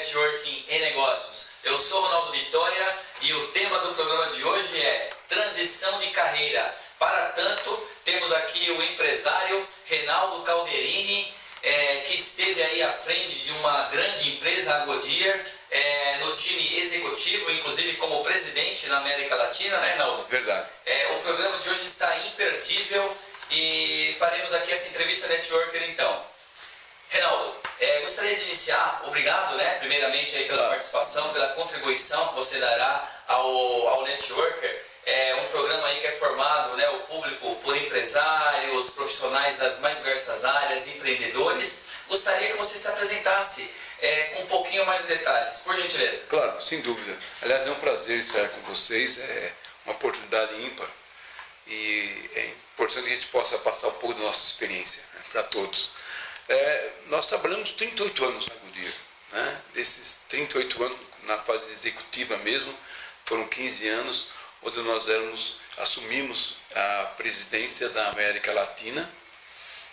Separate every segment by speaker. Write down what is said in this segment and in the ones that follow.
Speaker 1: Networking e Negócios. Eu sou Ronaldo Vitória e o tema do programa de hoje é transição de carreira. Para tanto, temos aqui o empresário Reinaldo Calderini, que esteve aí à frente de uma grande empresa, a Goodyear, no time executivo, inclusive como presidente na América Latina, né, Reinaldo?
Speaker 2: Verdade.
Speaker 1: O programa de hoje está imperdível e faremos aqui essa entrevista Networker então. Reinaldo, gostaria de iniciar, obrigado, né, primeiramente aí pela participação, pela contribuição que você dará ao Networker. É um programa aí que é formado, né, o público por empresários, profissionais das mais diversas áreas, empreendedores. Gostaria que você se apresentasse com um pouquinho mais de detalhes, por gentileza.
Speaker 2: Claro, sem dúvida. Aliás, é um prazer estar com vocês, é uma oportunidade ímpar e é importante que a gente possa passar um pouco da nossa experiência, né, para todos. Nós trabalhamos 38 anos na Goodyear, né? Desses 38 anos, na fase executiva mesmo, foram 15 anos, onde nós assumimos a presidência da América Latina,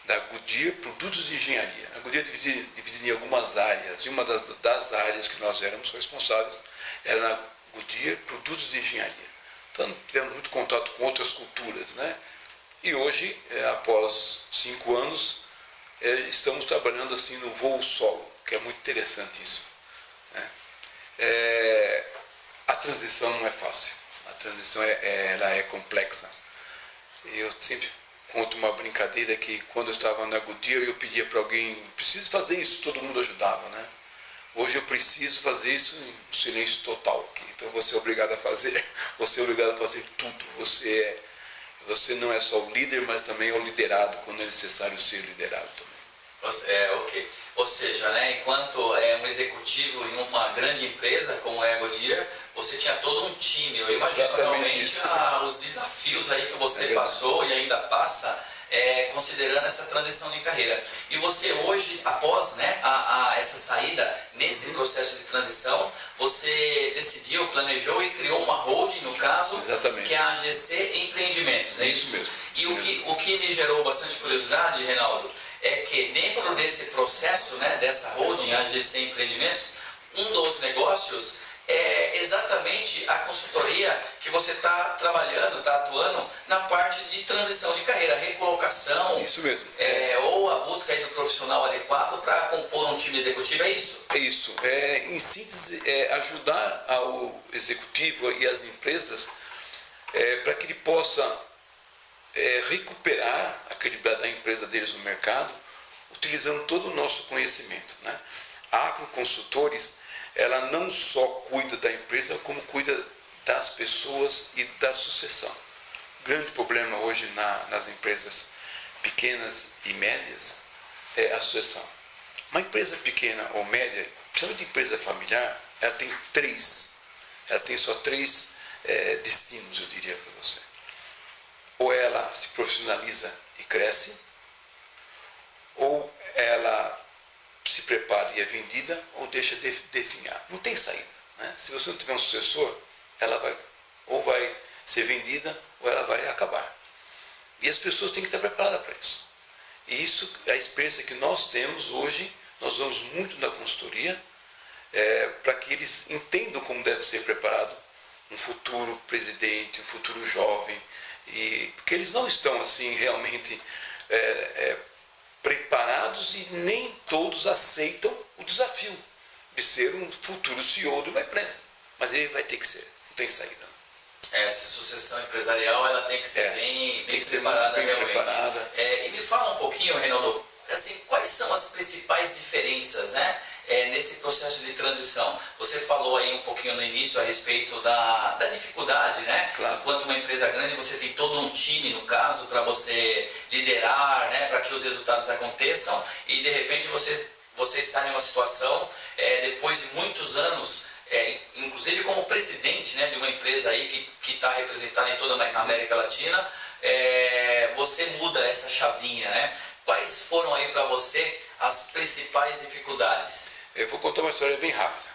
Speaker 2: da Goodyear Produtos de Engenharia. A Goodyear é dividida em algumas áreas, e uma das áreas que nós éramos responsáveis era na Goodyear Produtos de Engenharia. Então, tivemos muito contato com outras culturas, né? E hoje, após 5 anos, estamos trabalhando assim no voo solo, que é muito interessante isso, né? A transição não é fácil, a transição ela é complexa. Eu sempre conto uma brincadeira que quando eu estava na Goodyear eu pedia para alguém, preciso fazer isso, todo mundo ajudava, né? Hoje eu preciso fazer isso em silêncio total aqui. Então você é obrigado a fazer, você é obrigado a fazer tudo. Você não é só o líder, mas também é o liderado quando é necessário ser liderado também.
Speaker 1: Ok. Ou seja, né, enquanto um executivo em uma grande empresa como é a Goodyear, você tinha todo um time. Eu imagino realmente os desafios aí que você passou e ainda passa, considerando essa transição de carreira. E você hoje, após, né, essa saída, nesse processo de transição, você decidiu, planejou e criou uma holding, no caso, que é a AGC Empreendimentos, é isso?
Speaker 2: Mesmo.
Speaker 1: E o que me gerou bastante curiosidade, Reinaldo, é que dentro desse processo, né, dessa holding, a AGC Empreendimentos, um dos negócios é exatamente a consultoria que você está trabalhando, está atuando na parte de transição de carreira, recolocação.
Speaker 2: Isso mesmo.
Speaker 1: Ou a busca aí do profissional adequado para compor um time executivo, é isso?
Speaker 2: É isso. Em síntese, ajudar ao executivo e as empresas para que ele possa recuperar a credibilidade da empresa deles no mercado, utilizando todo o nosso conhecimento, né? A Agroconsultores, ela não só cuida da empresa, como cuida das pessoas e da sucessão. O grande problema hoje nas empresas pequenas e médias é a sucessão. Uma empresa pequena ou média, principalmente empresa familiar, ela tem só três destinos, eu diria para você. Ou ela se profissionaliza e cresce, ou ela se prepara e é vendida, ou deixa de definhar. Não tem saída, né? Se você não tiver um sucessor, ela vai ser vendida, ou ela vai acabar. E as pessoas têm que estar preparadas para isso. E isso é a experiência que nós temos hoje. Nós vamos muito na consultoria, para que eles entendam como deve ser preparado um futuro presidente, um futuro jovem, porque eles não estão assim realmente preparados e nem todos aceitam o desafio de ser um futuro CEO de uma empresa. Mas ele vai ter que ser, não tem saída.
Speaker 1: Essa sucessão empresarial ela tem que ser bem preparada,
Speaker 2: bem
Speaker 1: realmente.
Speaker 2: Preparada.
Speaker 1: E me fala um pouquinho, Reinaldo, assim, quais são as principais diferenças, né, nesse processo de transição? Você falou aí um pouquinho no início a respeito da dificuldade, né?
Speaker 2: Claro.
Speaker 1: Enquanto uma empresa grande você tem todo um time, no caso, para você liderar, né, para que os resultados aconteçam, e de repente você está em uma situação, depois de muitos anos, inclusive como presidente, né, de uma empresa aí que está representada em toda a América Latina, você muda essa chavinha, né? Quais foram aí para você as principais dificuldades?
Speaker 2: Eu vou contar uma história bem rápida,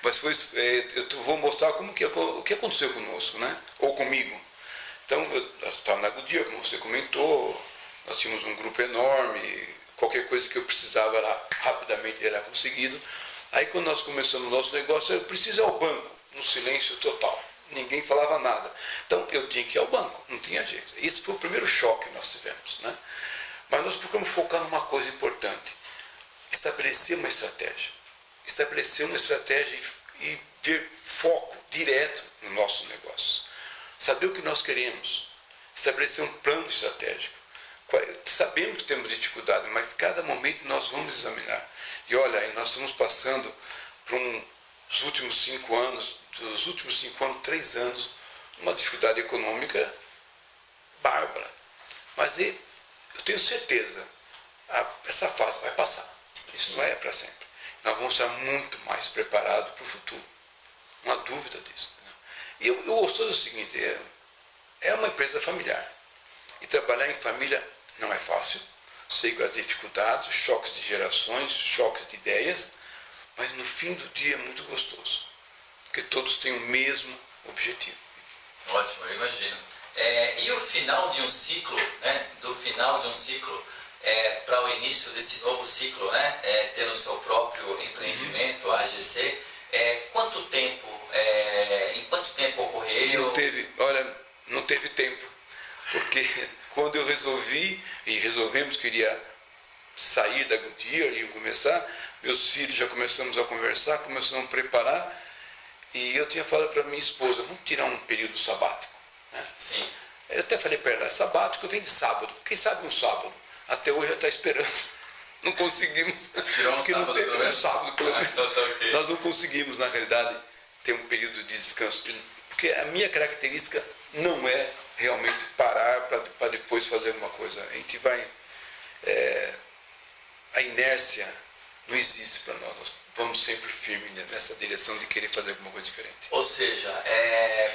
Speaker 2: mas eu vou mostrar o que aconteceu conosco, né? Ou comigo. Então, eu estava na Goodyear, como você comentou, nós tínhamos um grupo enorme, qualquer coisa que eu precisava rapidamente era conseguido. Aí quando nós começamos o nosso negócio, eu preciso ir ao banco, no silêncio total. Ninguém falava nada. Então eu tinha que ir ao banco, não tinha jeito. Esse foi o primeiro choque que nós tivemos, né? Mas nós procuramos focar numa coisa importante: estabelecer uma estratégia. Estabelecer uma estratégia e ver foco direto no nosso negócio. Saber o que nós queremos. Estabelecer um plano estratégico. Sabemos que temos dificuldade, mas cada momento nós vamos examinar. E olha, nós estamos passando por dos últimos 5 anos, 3 anos, uma dificuldade econômica bárbara. Mas eu tenho certeza, essa fase vai passar. Isso não é para sempre. Nós vamos estar muito mais preparados para o futuro. Não há dúvida disso. Né? E o gostoso é o seguinte, é uma empresa familiar. E trabalhar em família não é fácil. Sei que as dificuldades, choques de gerações, choques de ideias, mas no fim do dia é muito gostoso. Porque todos têm o mesmo objetivo.
Speaker 1: Ótimo, eu imagino. E o final de um ciclo, né? Do final de um ciclo para o início desse novo ciclo, né? Ter o seu próprio empreendimento, a AGC, em quanto tempo ocorreu?
Speaker 2: Não teve tempo. Porque quando eu resolvemos que iria sair da Goodyear, iam começar, meus filhos já começamos a conversar, começamos a preparar, e eu tinha falado para minha esposa, vamos tirar um período sabático. Né?
Speaker 1: Sim.
Speaker 2: Eu até falei para ela, sabático vem de sábado, quem sabe um sábado? Até hoje já está esperando. Não conseguimos.
Speaker 1: Tirou um sábado, pelo menos?
Speaker 2: Então tá okay. Nós não conseguimos, na realidade, ter um período de descanso, porque a minha característica não é realmente parar para depois fazer alguma coisa. A gente vai... a inércia não existe para nós. Nós vamos sempre firme nessa direção de querer fazer alguma coisa diferente.
Speaker 1: Ou seja,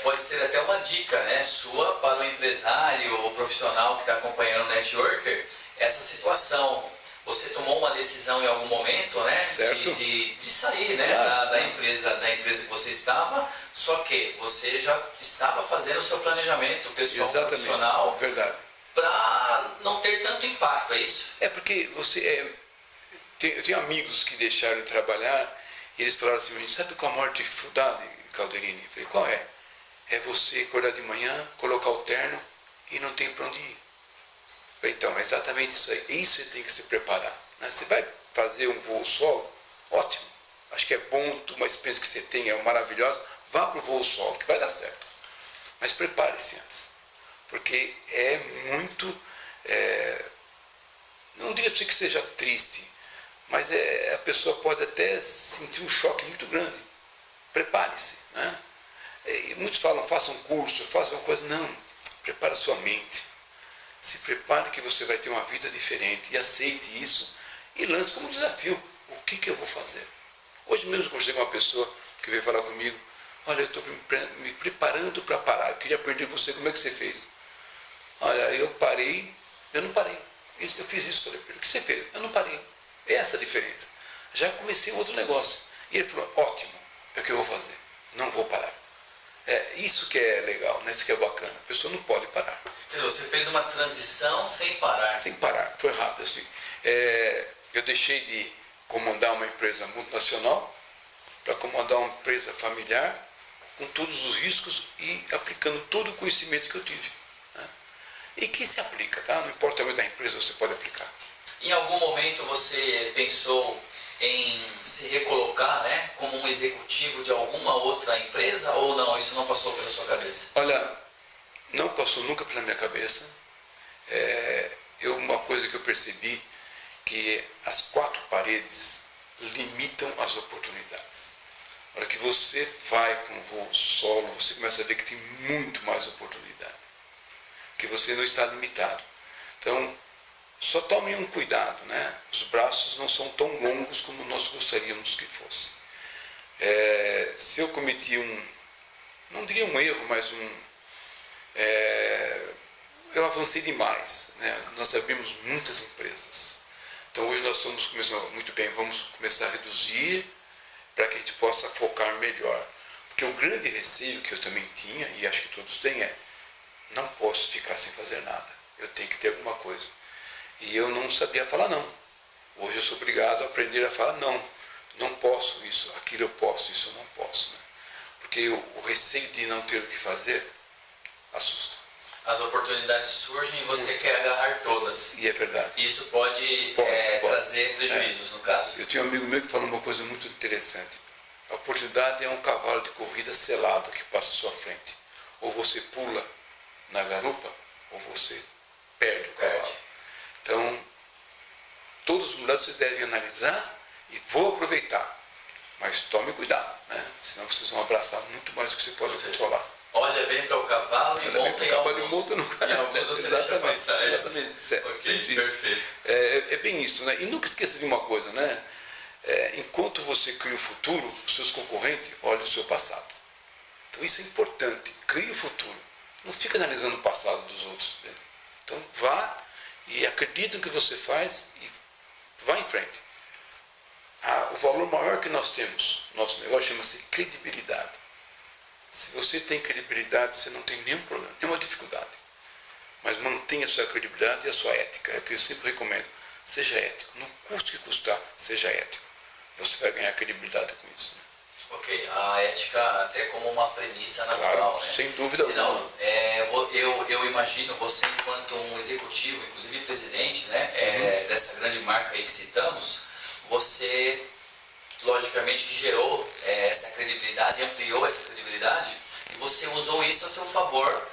Speaker 1: pode ser até uma dica, né, sua para o empresário ou profissional que está acompanhando o networker, essa situação. Você tomou uma decisão em algum momento, né, de sair, né, claro, da empresa que você estava, só que você já estava fazendo o seu planejamento pessoal.
Speaker 2: Exatamente.
Speaker 1: Profissional.
Speaker 2: Verdade.
Speaker 1: Para não ter tanto impacto, é isso?
Speaker 2: Porque eu tenho amigos que deixaram de trabalhar e eles falaram assim, sabe qual a maior dificuldade, Calderini? Eu falei, qual é? É você acordar de manhã, colocar o terno e não tem para onde ir. Eu falei, então, é exatamente isso aí. Isso você tem que se preparar. Né? Você vai fazer um voo solo? Ótimo. Acho que é bom, uma experiência que você tem é maravilhosa. Vá para o voo solo, que vai dar certo. Mas prepare-se antes. Porque é muito... não diria para você que seja triste, mas a pessoa pode até sentir um choque muito grande. Prepare-se. Né? E muitos falam, faça um curso, faça uma coisa. Não, prepare a sua mente. Se prepare que você vai ter uma vida diferente e aceite isso e lance como desafio. O que eu vou fazer? Hoje mesmo eu conversei com uma pessoa que veio falar comigo, olha, eu estou me preparando para parar, eu queria aprender você, como é que você fez? Olha, eu não parei. Eu fiz isso, falei, o que você fez? Eu não parei. É essa a diferença. Já comecei um outro negócio. E ele falou, ótimo, é o que eu vou fazer. Não vou parar. Isso que é legal, né? Isso que é bacana. A pessoa não pode parar.
Speaker 1: Você fez uma transição sem parar.
Speaker 2: Sem parar, foi rápido. Assim. Eu deixei de comandar uma empresa multinacional para comandar uma empresa familiar com todos os riscos e aplicando todo o conhecimento que eu tive. Né? E que se aplica, tá? Não importa o tamanho da empresa, você pode aplicar.
Speaker 1: Em algum momento você pensou em se recolocar, né, como um executivo de alguma outra empresa ou não? Isso não passou pela sua cabeça?
Speaker 2: Olha, não passou nunca pela minha cabeça. Uma coisa que eu percebi, que as 4 paredes limitam as oportunidades. Na hora que você vai para um voo solo, você começa a ver que tem muito mais oportunidade. Que você não está limitado. Então, só tome um cuidado, né? Os braços não são tão longos como nós gostaríamos que fosse. Se eu cometi não diria um erro, mas eu avancei demais, né? Nós abrimos muitas empresas. Então hoje nós estamos começando, muito bem, vamos começar a reduzir para que a gente possa focar melhor. Porque o grande receio que eu também tinha, e acho que todos têm, não posso ficar sem fazer nada. Eu tenho que ter alguma coisa. E eu não sabia falar não. Hoje eu sou obrigado a aprender a falar não. não posso isso, aquilo eu posso, isso eu não posso. Né? Porque o receio de não ter o que fazer assusta.
Speaker 1: As oportunidades surgem e você quer agarrar todas.
Speaker 2: E é verdade.
Speaker 1: E isso pode trazer prejuízos, no caso.
Speaker 2: Eu tinha um amigo meu que falou uma coisa muito interessante. A oportunidade é um cavalo de corrida selado que passa à sua frente. Ou você pula na garupa, ou você perde o cavalo. Então, todos os mudanças vocês devem analisar e vou aproveitar. Mas tome cuidado, né? Senão vocês vão abraçar muito mais do que você pode controlar.
Speaker 1: Olha bem para o cavalo e monta em alguns.
Speaker 2: E alguns
Speaker 1: você deixa passar.
Speaker 2: Exatamente. Certo.
Speaker 1: Ok, perfeito.
Speaker 2: É bem isso, né? E nunca esqueça de uma coisa, né? Enquanto você cria o futuro, os seus concorrentes olham o seu passado. Então isso é importante. Crie o futuro. Não fica analisando o passado dos outros. Né? Então vá e acredite no que você faz e vá em frente. O valor maior que nós temos no nosso negócio chama-se credibilidade. Se você tem credibilidade, você não tem nenhum problema, nenhuma dificuldade. Mas mantenha a sua credibilidade e a sua ética. É o que eu sempre recomendo. Seja ético. Não custe o que custar, seja ético. Você vai ganhar credibilidade com isso. Né?
Speaker 1: Ok, a ética até como uma premissa natural,
Speaker 2: claro,
Speaker 1: né?
Speaker 2: Sem dúvida alguma.
Speaker 1: Eu imagino você enquanto um executivo, inclusive presidente, né, dessa grande marca aí que citamos, você logicamente que gerou essa credibilidade, ampliou essa credibilidade e você usou isso a seu favor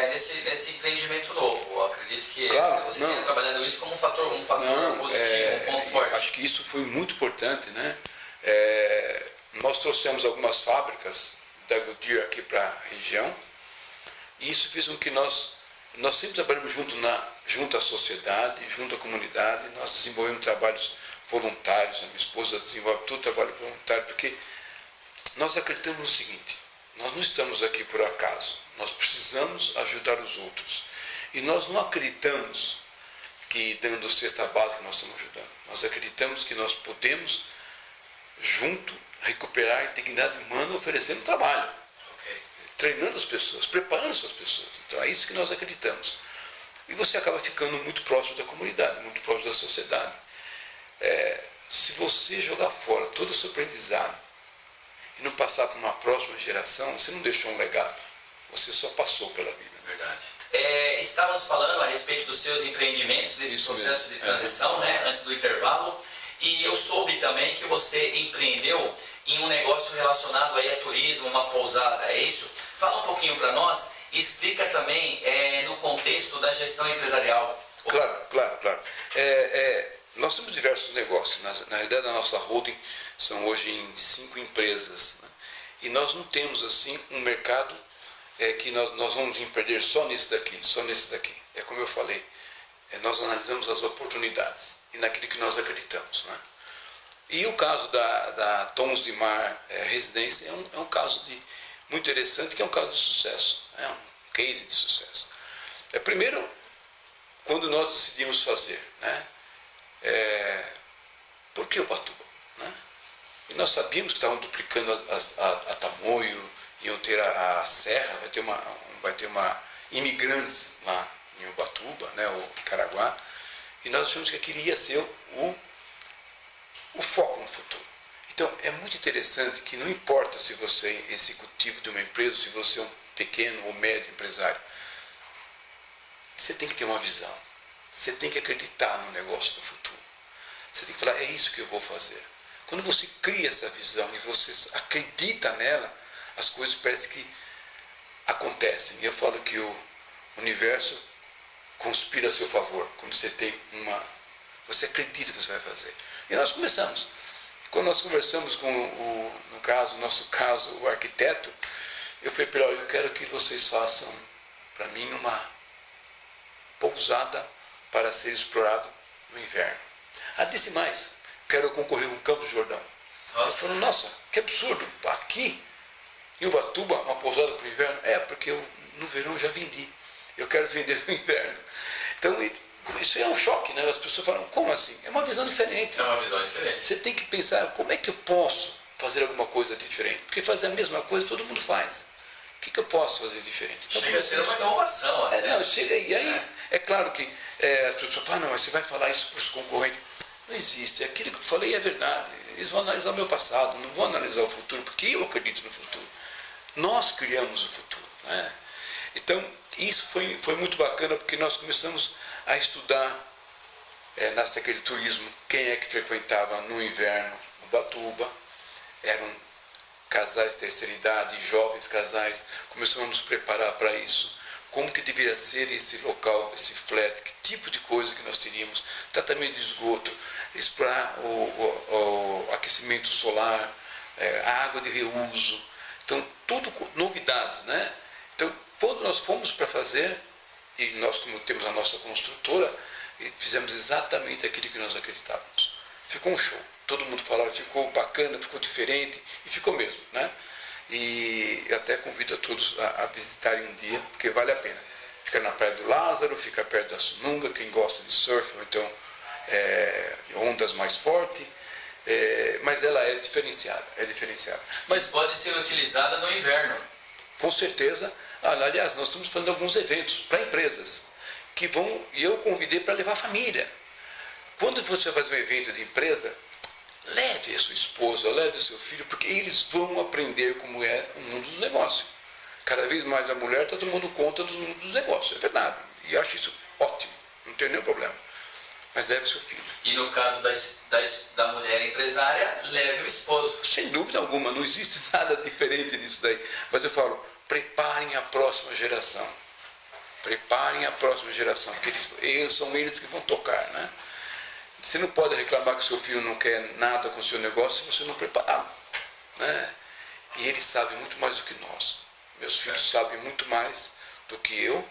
Speaker 1: nesse empreendimento novo. Eu acredito que você tenha trabalhado isso como um fator positivo, um ponto forte.
Speaker 2: Acho que isso foi muito importante, né? Nós trouxemos algumas fábricas da Goodyear aqui para a região e isso fez com que nós sempre trabalhamos junto à sociedade, junto à comunidade, nós desenvolvemos trabalhos voluntários, a minha esposa desenvolve todo o trabalho voluntário, porque nós acreditamos no seguinte, nós não estamos aqui por acaso, nós precisamos ajudar os outros. E nós não acreditamos que dando cesta básica nós estamos ajudando. Nós acreditamos que nós podemos, junto, recuperar a dignidade humana oferecendo trabalho, treinando as pessoas, preparando essas pessoas. Então é isso que nós acreditamos. E você acaba ficando muito próximo da comunidade, muito próximo da sociedade. Se você jogar fora todo o seu aprendizado e não passar para uma próxima geração, você não deixou um legado, você só passou pela vida.
Speaker 1: Verdade. Estávamos falando a respeito dos seus empreendimentos, desse processo de transição, né, antes do intervalo, e eu soube também que você empreendeu em um negócio relacionado aí a turismo, uma pousada, é isso? Fala um pouquinho para nós e explica também no contexto da gestão empresarial.
Speaker 2: Claro. Nós temos diversos negócios. Na realidade, a nossa holding são hoje em 5 empresas. Né? E nós não temos assim um mercado que nós vamos perder só nesse daqui. É como eu falei, nós analisamos as oportunidades e naquilo que nós acreditamos. Né? E o caso da Tons de Mar Residência é um caso muito interessante, que é um caso de sucesso. É um case de sucesso. Primeiro, quando nós decidimos fazer, né? Por que Ubatuba? Né? E nós sabíamos que estavam duplicando a Tamoio, iam ter a Serra, vai ter uma imigrantes lá em Ubatuba, né, ou em Caraguá, e nós achamos que aquilo ia ser o foco no futuro. Então é muito interessante que não importa se você é executivo de uma empresa, se você é um pequeno ou médio empresário, você tem que ter uma visão. Você tem que acreditar no negócio do futuro. Você tem que falar, é isso que eu vou fazer. Quando você cria essa visão e você acredita nela, as coisas parecem que acontecem. Eu falo que o universo conspira a seu favor. Quando você acredita que você vai fazer. E nós começamos. Quando nós conversamos com no nosso caso, o arquiteto, eu falei para ele, eu quero que vocês façam para mim uma pousada para ser explorado no inverno. Disse mais, quero concorrer com o Campos do Jordão. Ele falou, nossa, que absurdo, aqui em Ubatuba, uma pousada para o inverno? Porque eu no verão já vendi, eu quero vender no inverno. Então, isso é um choque, né? As pessoas falam, como assim? É uma visão diferente.
Speaker 1: É uma visão diferente.
Speaker 2: Você tem que pensar, como é que eu posso fazer alguma coisa diferente? Porque fazer a mesma coisa todo mundo faz. O que eu posso fazer diferente?
Speaker 1: Então, chega a ser uma inovação.
Speaker 2: Não, chega, e aí, é claro que as pessoas falam, não, mas você vai falar isso para os concorrentes. Não existe. Aquilo que eu falei é verdade. Eles vão analisar o meu passado, não vão analisar o futuro, porque eu acredito no futuro. Nós criamos o futuro. Né? Então, isso foi muito bacana, porque nós começamos a estudar naquele turismo quem é que frequentava no inverno Ubatuba. Eram casais de terceira idade, jovens casais. Começamos a nos preparar para isso. Como que deveria ser esse local, esse flat, que tipo de coisa que nós teríamos, tratamento de esgoto, explorar o aquecimento solar, a água de reuso. Então, tudo novidades, né? Então, quando nós fomos para fazer, e nós como temos a nossa construtora, fizemos exatamente aquilo que nós acreditávamos. Ficou um show. Todo mundo falava, ficou bacana, ficou diferente, e ficou mesmo, né? E eu até convido a todos a visitarem um dia, porque vale a pena. Fica na Praia do Lázaro, fica perto da Sununga, quem gosta de surf, ou então ondas mais fortes, mas ela é diferenciada,
Speaker 1: Mas pode ser utilizada no inverno.
Speaker 2: Com certeza. Aliás, nós estamos fazendo alguns eventos para empresas, que vão, e eu convidei para levar a família. Quando você faz um evento de empresa, leve a sua esposa, leve o seu filho, porque eles vão aprender como é o mundo dos negócios. Cada vez mais a mulher está tomando conta do mundo dos negócios, é verdade. E eu acho isso ótimo, não tem nenhum problema. Mas leve o seu filho.
Speaker 1: E no caso da mulher empresária, leve o esposo.
Speaker 2: Sem dúvida alguma, não existe nada diferente disso daí. Mas eu falo, preparem a próxima geração. Preparem a próxima geração, porque são eles que vão tocar, né? Você não pode reclamar que seu filho não quer nada com o seu negócio se você não prepará-lo, né? E eles sabem muito mais do que nós. Meus filhos sabem muito mais do que eu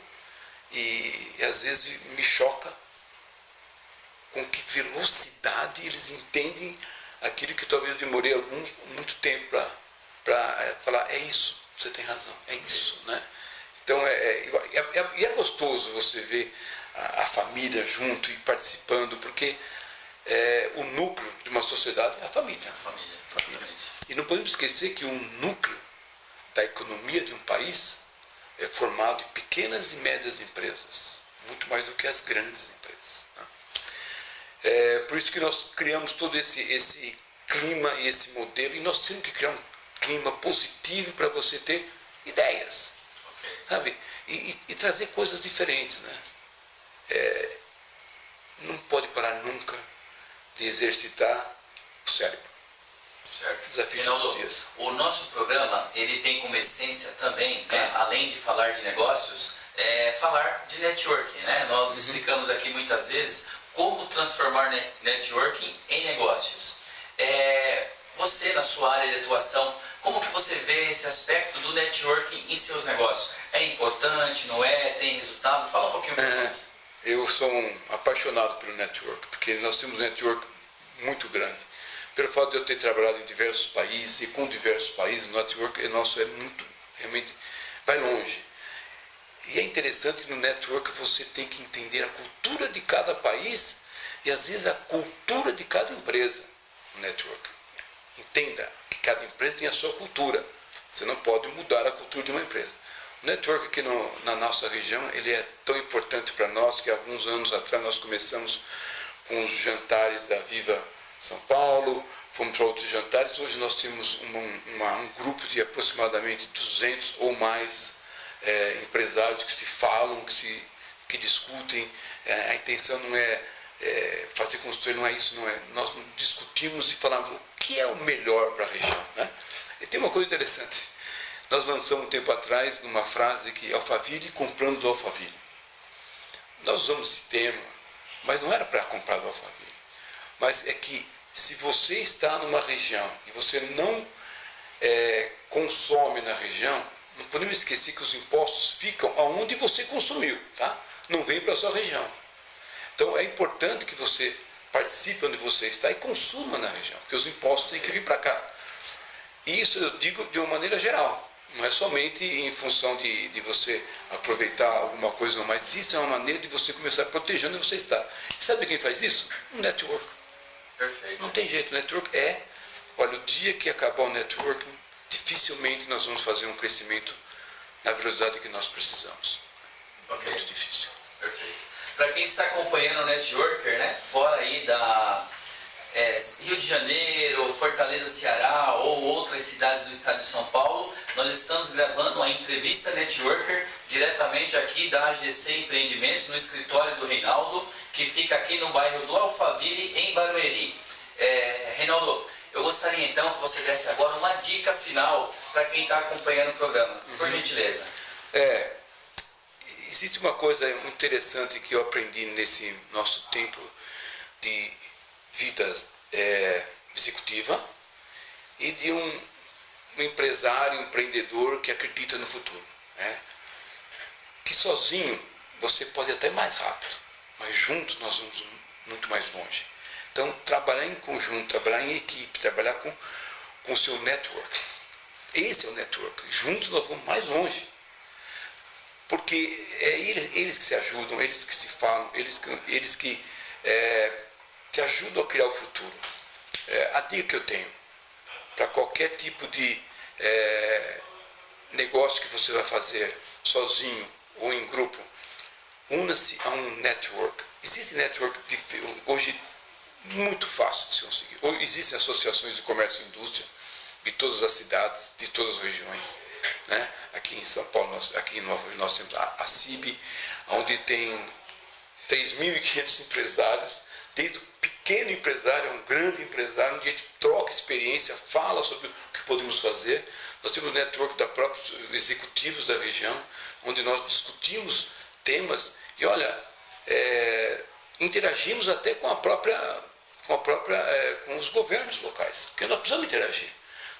Speaker 2: e às vezes me choca com que velocidade eles entendem aquilo que talvez eu demorei muito tempo para falar, é isso, você tem razão, é isso, né? Então é gostoso você ver a família junto e participando, porque o núcleo de uma sociedade é a família. E não podemos esquecer que um núcleo da economia de um país é formado em pequenas e médias empresas, muito mais do que as grandes empresas. Né? Por isso que nós criamos todo esse clima e esse modelo, e nós temos que criar um clima positivo para você ter ideias, sabe? E trazer coisas diferentes, né? Não pode parar nunca de exercitar o cérebro.
Speaker 1: Certo.
Speaker 2: Desafio todos os dias.
Speaker 1: O nosso programa, ele tem como essência também, né, além de falar de negócios, falar de networking, né? Nós explicamos aqui muitas vezes como transformar networking em negócios. Você, na sua área de atuação, como que você vê esse aspecto do networking em seus negócios? É importante, não é? Tem resultado? Fala um pouquinho para nós.
Speaker 2: Eu sou um apaixonado pelo network, porque nós temos um network muito grande. Pelo fato de eu ter trabalhado em diversos países e com diversos países, o network nosso realmente vai longe. E é interessante que no network você tem que entender a cultura de cada país e às vezes a cultura de cada empresa no network. Entenda que cada empresa tem a sua cultura. Você não pode mudar a cultura de uma empresa. O network aqui na nossa região, ele é tão importante para nós que alguns anos atrás nós começamos com os jantares da Viva São Paulo, fomos para outros jantares. Hoje nós temos um grupo de aproximadamente 200 ou mais empresários que se falam, que discutem. A intenção não é fazer construir, não é isso, não é. Nós discutimos e falamos o que é o melhor para a região, né? E tem uma coisa interessante. Nós lançamos um tempo atrás uma frase que Alphaville comprando do Alphaville. Nós usamos esse termo, mas não era para comprar do Alphaville. Mas é que se você está numa região e você não consome na região, não podemos esquecer que os impostos ficam aonde você consumiu, tá? Não vem para a sua região. Então é importante que você participe onde você está e consuma na região, porque os impostos têm que vir para cá. E isso eu digo de uma maneira geral. Não é somente em função de você aproveitar alguma coisa, não, mas isso é uma maneira de você começar a proteger onde você está. E sabe quem faz isso? Um network.
Speaker 1: Perfeito.
Speaker 2: Não tem jeito, o network olha, o dia que acabar o network, dificilmente nós vamos fazer um crescimento na velocidade que nós precisamos.
Speaker 1: Okay.
Speaker 2: Muito difícil.
Speaker 1: Perfeito. Para quem está acompanhando o Networker, né, fora aí Rio de Janeiro, Fortaleza, Ceará ou outras cidades do estado de São Paulo, nós estamos gravando uma entrevista networker diretamente aqui da AGC Empreendimentos, no escritório do Reinaldo, que fica aqui no bairro do Alphaville, em Barueri. Reinaldo, eu gostaria então que você desse agora uma dica final para quem está acompanhando o programa, por gentileza.
Speaker 2: Existe uma coisa interessante que eu aprendi nesse nosso tempo de vida executiva e de um empresário, empreendedor que acredita no futuro. Que sozinho você pode ir até mais rápido, mas juntos nós vamos muito mais longe. Então, trabalhar em conjunto, trabalhar em equipe, trabalhar com o seu network. Esse é o network. Juntos nós vamos mais longe. Porque é eles que se ajudam, eles que se falam, eles que te ajudam a criar o futuro. A dica que eu tenho para qualquer tipo de negócio que você vai fazer sozinho ou em grupo, una-se a um network. Existe network hoje muito fácil de se conseguir. Hoje existem associações de comércio e indústria de todas as cidades, de todas as regiões. Aqui em São Paulo, aqui em Nova York, nós temos a CIB, onde tem 3.500 empresários, desde o pequeno empresário a um grande empresário, onde a gente troca experiência, fala sobre o que podemos fazer. Nós temos o network da próprios executivos da região, onde nós discutimos temas e, olha, interagimos até com os governos locais, porque nós precisamos interagir.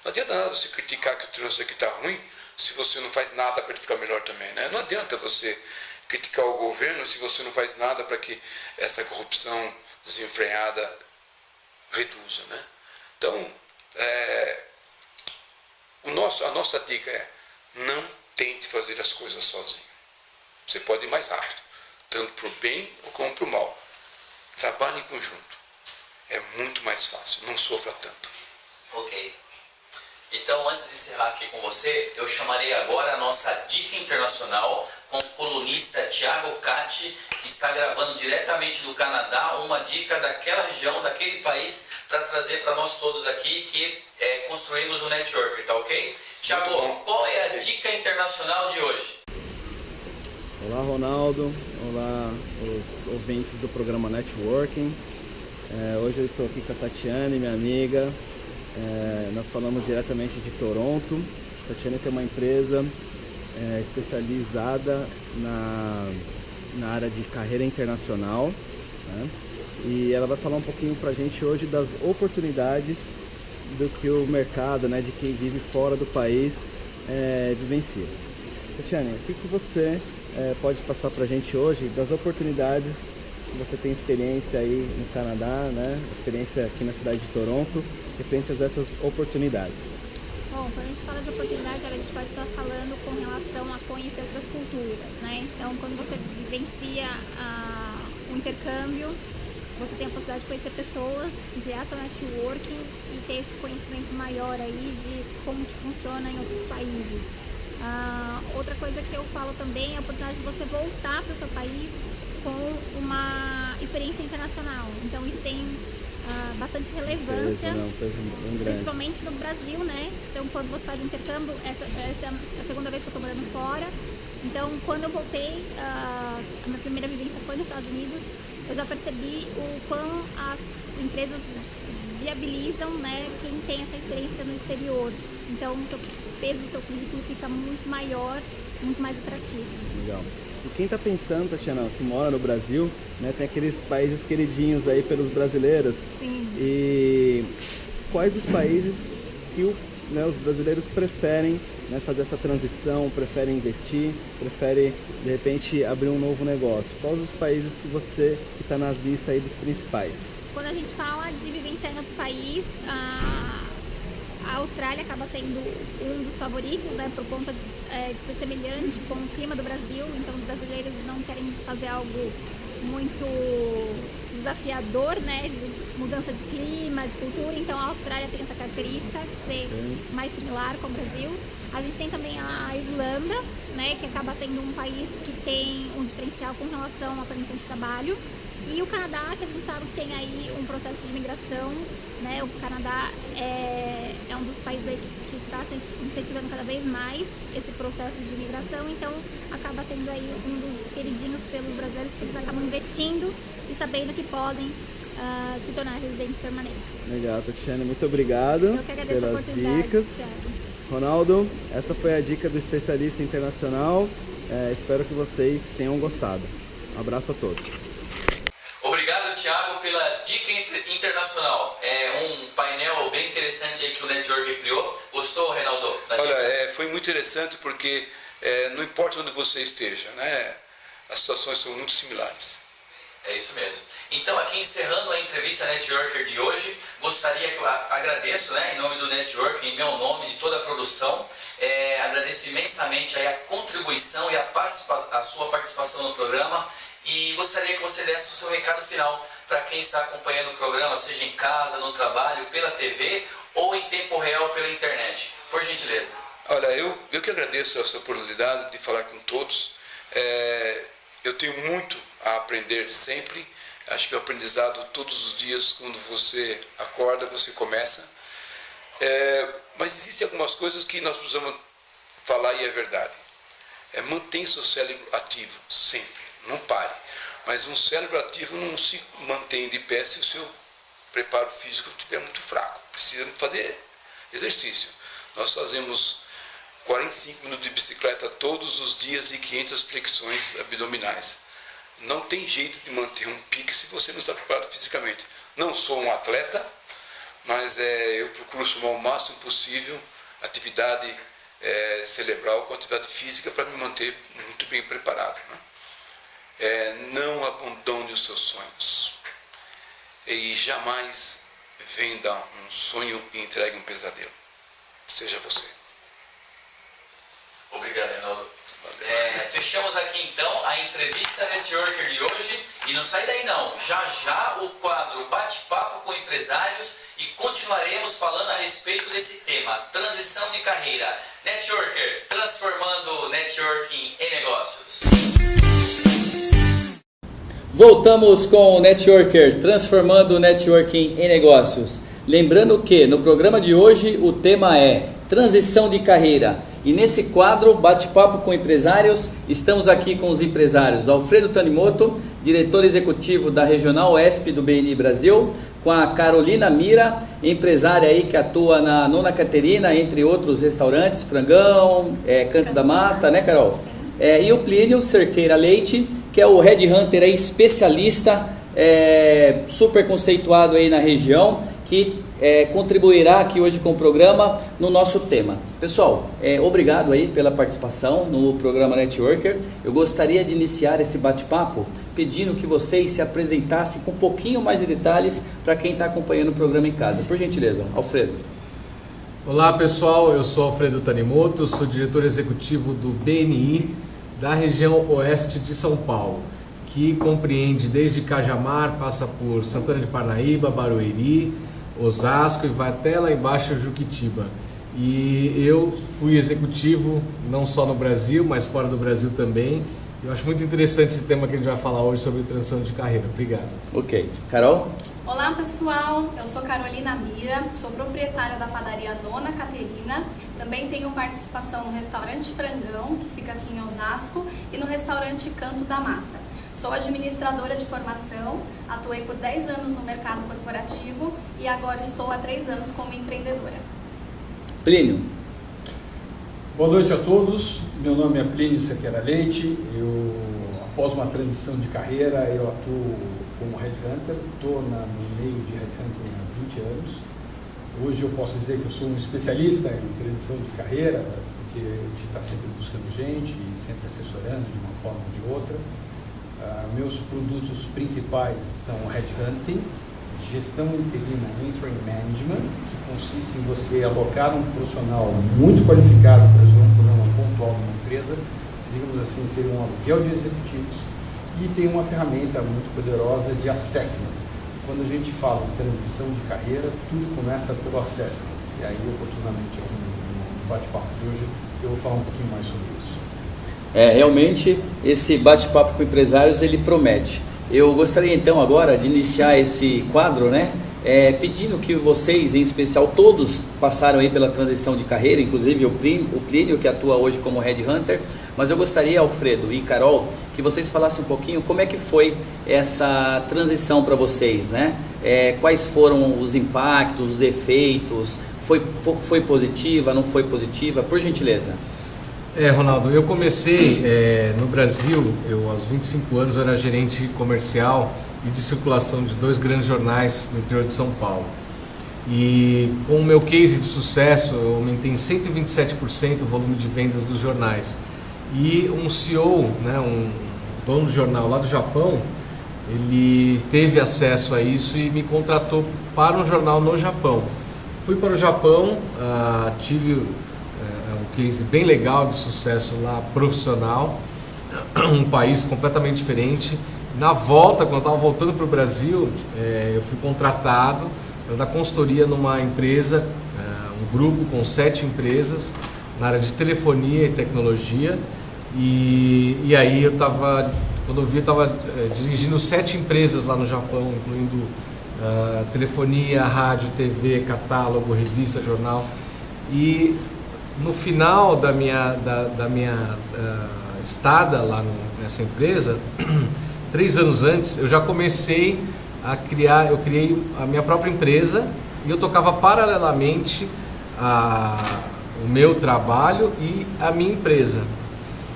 Speaker 2: Não adianta nada você criticar que o trânsito aqui está ruim, se você não faz nada para ele ficar melhor também. Não adianta você criticar o governo se você não faz nada para que essa corrupção desenfreada reduza. Então, a nossa dica é: não tente fazer as coisas sozinho. Você pode ir mais rápido, tanto para o bem como para o mal. Trabalhe em conjunto. É muito mais fácil, não sofra tanto.
Speaker 1: Ok. Então, antes de encerrar aqui com você, eu chamarei agora a nossa dica internacional com o colunista Thiago Catti, que está gravando diretamente do Canadá uma dica daquela região, daquele país, para trazer para nós todos aqui que construímos o network, tá ok? Thiago, qual é a dica internacional de hoje?
Speaker 3: Olá, Ronaldo. Olá, os ouvintes do programa Networking. Hoje eu estou aqui com a Tatiane, minha amiga. Nós falamos diretamente de Toronto. A Tatiane tem uma empresa especializada na área de carreira internacional, e ela vai falar um pouquinho para a gente hoje das oportunidades do que o mercado, de quem vive fora do país, vivencia. Tatiane, o que você pode passar para a gente hoje das oportunidades que você tem experiência aí no Canadá, experiência aqui na cidade de Toronto, referente a essas oportunidades?
Speaker 4: Bom, quando a gente fala de oportunidade, a gente pode estar falando com relação a conhecer outras culturas, Então, quando você vivencia o intercâmbio, você tem a possibilidade de conhecer pessoas, criar seu networking e ter esse conhecimento maior aí de como que funciona em outros países. Outra coisa que eu falo também é a oportunidade de você voltar para o seu país com uma experiência internacional. Então, isso tem bastante relevância, principalmente no Brasil, Então, quando você faz intercâmbio, essa é a segunda vez que eu estou morando fora. Então, quando eu voltei, a minha primeira vivência foi nos Estados Unidos, eu já percebi o quão as empresas viabilizam, quem tem essa experiência no exterior. Então, o peso do seu currículo fica muito maior, muito mais atrativo.
Speaker 3: Legal. E quem está pensando, Tatiana, que mora no Brasil, tem aqueles países queridinhos aí pelos brasileiros.
Speaker 4: Sim.
Speaker 3: E quais os países que os brasileiros preferem fazer essa transição, preferem investir, preferem, de repente, abrir um novo negócio? Quais os países que você está nas listas aí dos principais?
Speaker 4: Quando a gente fala de vivenciar em outro país, a Austrália acaba sendo um dos favoritos, por conta de ser semelhante com o clima do Brasil. Então, os brasileiros não querem fazer algo muito desafiador, né, de mudança de clima, de cultura, então a Austrália tem essa característica de ser mais similar com o Brasil. A gente tem também a Irlanda, né, que acaba sendo um país que tem um diferencial com relação à permissão de trabalho. E o Canadá, que a gente sabe que tem aí um processo de imigração, né, o Canadá é um dos países aí que está incentivando cada vez mais esse processo de imigração, então acaba sendo aí um dos queridinhos pelos brasileiros, porque eles acabam investindo e sabendo que podem se tornar residentes permanentes.
Speaker 3: Legal, Tatiana, muito obrigado pelas dicas.
Speaker 4: Thiago.
Speaker 3: Ronaldo, essa foi a dica do especialista internacional. Espero que vocês tenham gostado. Um abraço a todos.
Speaker 1: Obrigado, Thiago, pela dica internacional. É um painel bem interessante aí que o Networker criou. Gostou, Reinaldo?
Speaker 2: Olha, foi muito interessante porque não importa onde você esteja, né? As situações são muito similares.
Speaker 1: É isso mesmo. Então, aqui encerrando a entrevista Networker de hoje, gostaria que eu agradeço, né, em nome do Networker, em meu nome, de toda a produção, agradeço imensamente aí a contribuição e a sua participação no programa e gostaria que você desse o seu recado final para quem está acompanhando o programa, seja em casa, no trabalho, pela TV ou em tempo real pela internet. Por gentileza.
Speaker 2: Olha, eu que agradeço essa oportunidade de falar com todos. Eu tenho muito a aprender sempre. Acho que o aprendizado todos os dias, quando você acorda, você começa. Mas existem algumas coisas que nós precisamos falar e é verdade. Mantenha seu cérebro ativo, sempre, não pare. Mas um cérebro ativo não se mantém de pé se o seu preparo físico estiver muito fraco. Precisa fazer exercício. Nós fazemos 45 minutos de bicicleta todos os dias e 500 flexões abdominais. Não tem jeito de manter um pique se você não está preparado fisicamente. Não sou um atleta, mas eu procuro somar o máximo possível atividade cerebral com atividade física para me manter muito bem preparado. Né? Não abandone os seus sonhos. E jamais venda um sonho e entregue um pesadelo. Seja você.
Speaker 1: Obrigado, Reinaldo. Fechamos aqui então a entrevista Networker de hoje e não sai daí não, já o quadro Bate-Papo com Empresários e continuaremos falando a respeito desse tema, transição de carreira. Networker, transformando networking em negócios. Voltamos com o Networker, transformando o networking em negócios. Lembrando que no programa de hoje o tema é transição de carreira. E nesse quadro, Bate-Papo com Empresários, estamos aqui com os empresários Alfredo Tanimoto, diretor executivo da Regional Oeste do BNI Brasil, com a Carolina Mira, empresária aí que atua na Nona Caterina, entre outros restaurantes, Frangão, Canto da Mata, né, Carol? E o Plínio Cerqueira Leite, que é o headhunter aí, especialista, super conceituado aí na região, que contribuirá aqui hoje com o programa no nosso tema. Pessoal, obrigado aí pela participação no programa Networker. Eu gostaria de iniciar esse bate-papo pedindo que vocês se apresentassem com um pouquinho mais de detalhes para quem está acompanhando o programa em casa. Por gentileza, Alfredo.
Speaker 5: Olá pessoal, eu sou Alfredo Tanimoto, sou diretor executivo do BNI da região oeste de São Paulo, que compreende desde Cajamar, passa por Santana de Parnaíba, Barueri, Osasco e vai até lá embaixo Juquitiba. E eu fui executivo não só no Brasil, mas fora do Brasil também. Eu acho muito interessante esse tema que a gente vai falar hoje sobre transição de carreira. Obrigado.
Speaker 1: Ok. Carol?
Speaker 6: Olá pessoal, eu sou Carolina Mira, sou proprietária da padaria Nona Caterina. Também tenho participação no restaurante Frangão, que fica aqui em Osasco, e no restaurante Canto da Mata. Sou administradora de formação, atuei por 10 anos no mercado corporativo e agora estou há 3 anos como empreendedora.
Speaker 1: Plínio.
Speaker 7: Boa noite a todos, meu nome é Plínio Cerqueira Leite, após uma transição de carreira, eu atuo como headhunter, estou no meio de headhunting há 20 anos. Hoje eu posso dizer que eu sou um especialista em transição de carreira, porque a gente está sempre buscando gente e sempre assessorando de uma forma ou de outra. Meus produtos principais são headhunting, gestão interina, interim management, que consiste em você alocar um profissional muito qualificado para resolver um problema pontual numa empresa, digamos assim, ser um aluguel de executivos, e tem uma ferramenta muito poderosa de assessment. Quando a gente fala de transição de carreira, tudo começa pelo assessment. E aí, oportunamente, aqui no bate-papo de hoje, eu vou falar um pouquinho mais sobre isso.
Speaker 8: Realmente, esse bate-papo com empresários, ele promete. Eu gostaria, então, agora de iniciar esse quadro, né? Pedindo que vocês, em especial, todos passaram aí pela transição de carreira, inclusive o Plínio, que atua hoje como Headhunter, mas eu gostaria, Alfredo e Carol, que vocês falassem um pouquinho como é que foi essa transição para vocês, né? Quais foram os impactos, os efeitos, foi positiva, não foi positiva? Por gentileza.
Speaker 5: Ronaldo, eu comecei no Brasil, aos 25 anos eu era gerente comercial e de circulação de 2 grandes jornais no interior de São Paulo. E com o meu case de sucesso, eu aumentei em 127% o volume de vendas dos jornais. E um CEO, né, um dono do jornal lá do Japão, ele teve acesso a isso e me contratou para um jornal no Japão. Fui para o Japão, tive um case bem legal de sucesso lá, profissional, um país completamente diferente. Na volta, quando eu estava voltando para o Brasil, eu fui contratado para dar consultoria numa empresa, um grupo com 7 empresas, na área de telefonia e tecnologia. E aí quando eu vi, eu estava dirigindo 7 empresas lá no Japão, incluindo telefonia, rádio, TV, catálogo, revista, jornal. E no final da minha estada lá nessa empresa, 3 anos antes, eu já comecei eu criei a minha própria empresa e eu tocava paralelamente o meu trabalho e a minha empresa.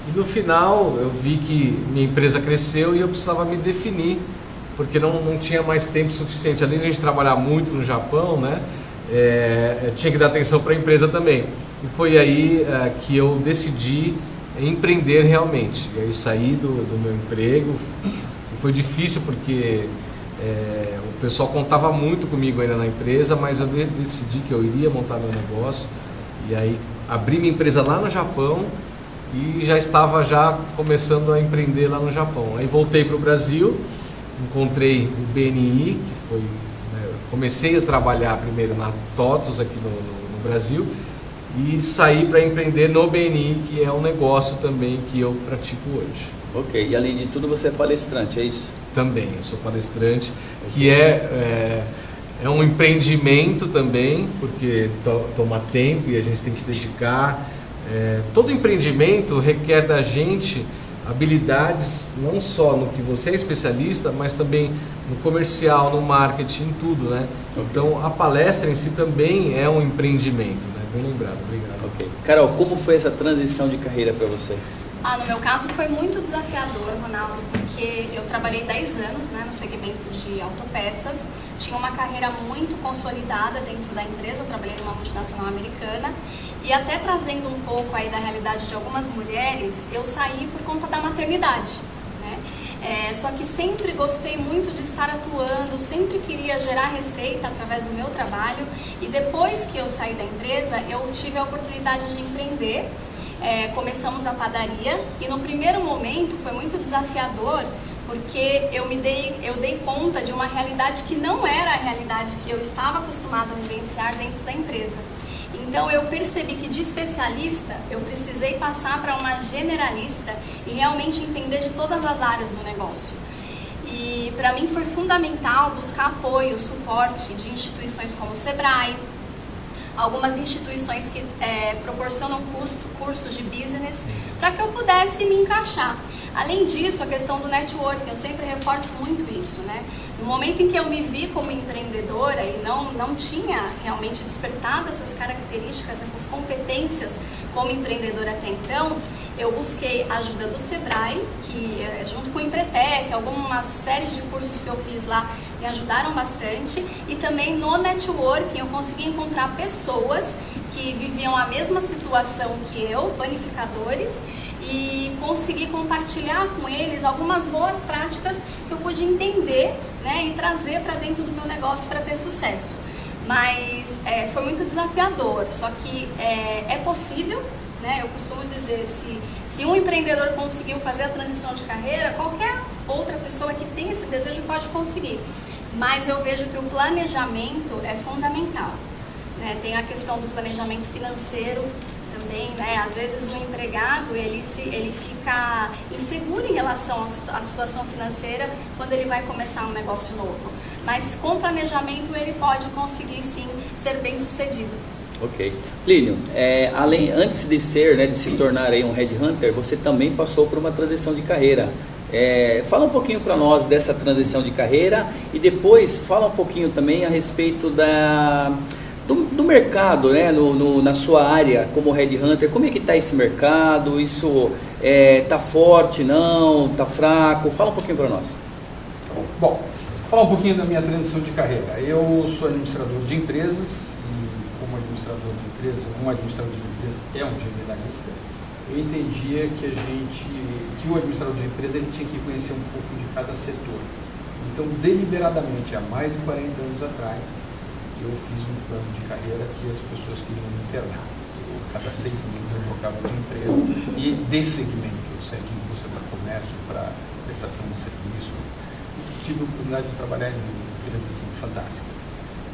Speaker 5: E no final eu vi que minha empresa cresceu e eu precisava me definir, porque não tinha mais tempo suficiente. Além de a gente trabalhar muito no Japão, né, tinha que dar atenção para a empresa também. E foi aí que eu decidi empreender realmente. E aí saí do meu emprego. Foi difícil porque o pessoal contava muito comigo ainda na empresa, mas eu decidi que eu iria montar meu negócio. E aí abri minha empresa lá no Japão e já estava começando a empreender lá no Japão. Aí voltei para o Brasil, encontrei o BNI, que foi, comecei a trabalhar primeiro na TOTUS aqui no Brasil e saí para empreender no BNI, que é um negócio também que eu pratico hoje.
Speaker 8: Ok, e além de tudo você é palestrante, é isso?
Speaker 5: Também, eu sou palestrante, que é um empreendimento também, porque toma tempo e a gente tem que se dedicar. Todo empreendimento requer da gente habilidades, não só no que você é especialista, mas também no comercial, no marketing, em tudo, né? Okay. Então a palestra em si também é um empreendimento, né? Bem lembrado, obrigado.
Speaker 8: Okay. Carol, como foi essa transição de carreira para você?
Speaker 6: No meu caso foi muito desafiador, Ronaldo, porque eu trabalhei 10 anos, né, no segmento de autopeças, tinha uma carreira muito consolidada dentro da empresa, eu trabalhei numa multinacional americana, e até trazendo um pouco aí da realidade de algumas mulheres, eu saí por conta da maternidade, né? Só que sempre gostei muito de estar atuando, sempre queria gerar receita através do meu trabalho, e depois que eu saí da empresa, eu tive a oportunidade de empreender. Começamos a padaria e no primeiro momento foi muito desafiador, porque eu dei conta de uma realidade que não era a realidade que eu estava acostumada a vivenciar dentro da empresa. Então eu percebi que de especialista eu precisei passar para uma generalista e realmente entender de todas as áreas do negócio. E para mim foi fundamental buscar apoio, suporte de instituições como o Sebrae, algumas instituições que proporcionam cursos de business, para que eu pudesse me encaixar. Além disso, a questão do networking, eu sempre reforço muito isso, né? No momento em que eu me vi como empreendedora e não tinha realmente despertado essas características, essas competências como empreendedora até então, eu busquei a ajuda do Sebrae, que junto com o Empretec, algumas séries de cursos que eu fiz lá me ajudaram bastante, e também no networking eu consegui encontrar pessoas que viviam a mesma situação que eu, panificadores, e consegui compartilhar com eles algumas boas práticas que eu pude entender, né, e trazer para dentro do meu negócio para ter sucesso. Mas foi muito desafiador, só que é possível, né? Eu costumo dizer, se um empreendedor conseguiu fazer a transição de carreira, qualquer outra pessoa que tem esse desejo pode conseguir. Mas eu vejo que o planejamento é fundamental, né? Tem a questão do planejamento financeiro também, né? Às vezes o empregado ele fica inseguro em relação à situação financeira quando ele vai começar um negócio novo. Mas com planejamento ele pode conseguir sim ser bem sucedido.
Speaker 8: Ok. Plínio, antes de se tornar aí um headhunter, você também passou por uma transição de carreira. Fala um pouquinho para nós dessa transição de carreira e depois fala um pouquinho também a respeito do mercado, né, na sua área como headhunter. Como é que está esse mercado? Isso está forte, não? Está fraco? Fala um pouquinho para nós.
Speaker 7: Bom, falar um pouquinho da minha transição de carreira. Eu sou administrador de empresas e como administrador de empresa, um administrador de empresa é um generalista. Eu entendia que o administrador de empresa ele tinha que conhecer um pouco de cada setor. Então, deliberadamente, há mais de 40 anos atrás, eu fiz um plano de carreira que as pessoas queriam me internar. Cada 6 meses eu trocava de emprego e de segmento. Eu saí de indústria para comércio, para prestação de serviço. E tive a oportunidade de trabalhar em empresas assim, fantásticas.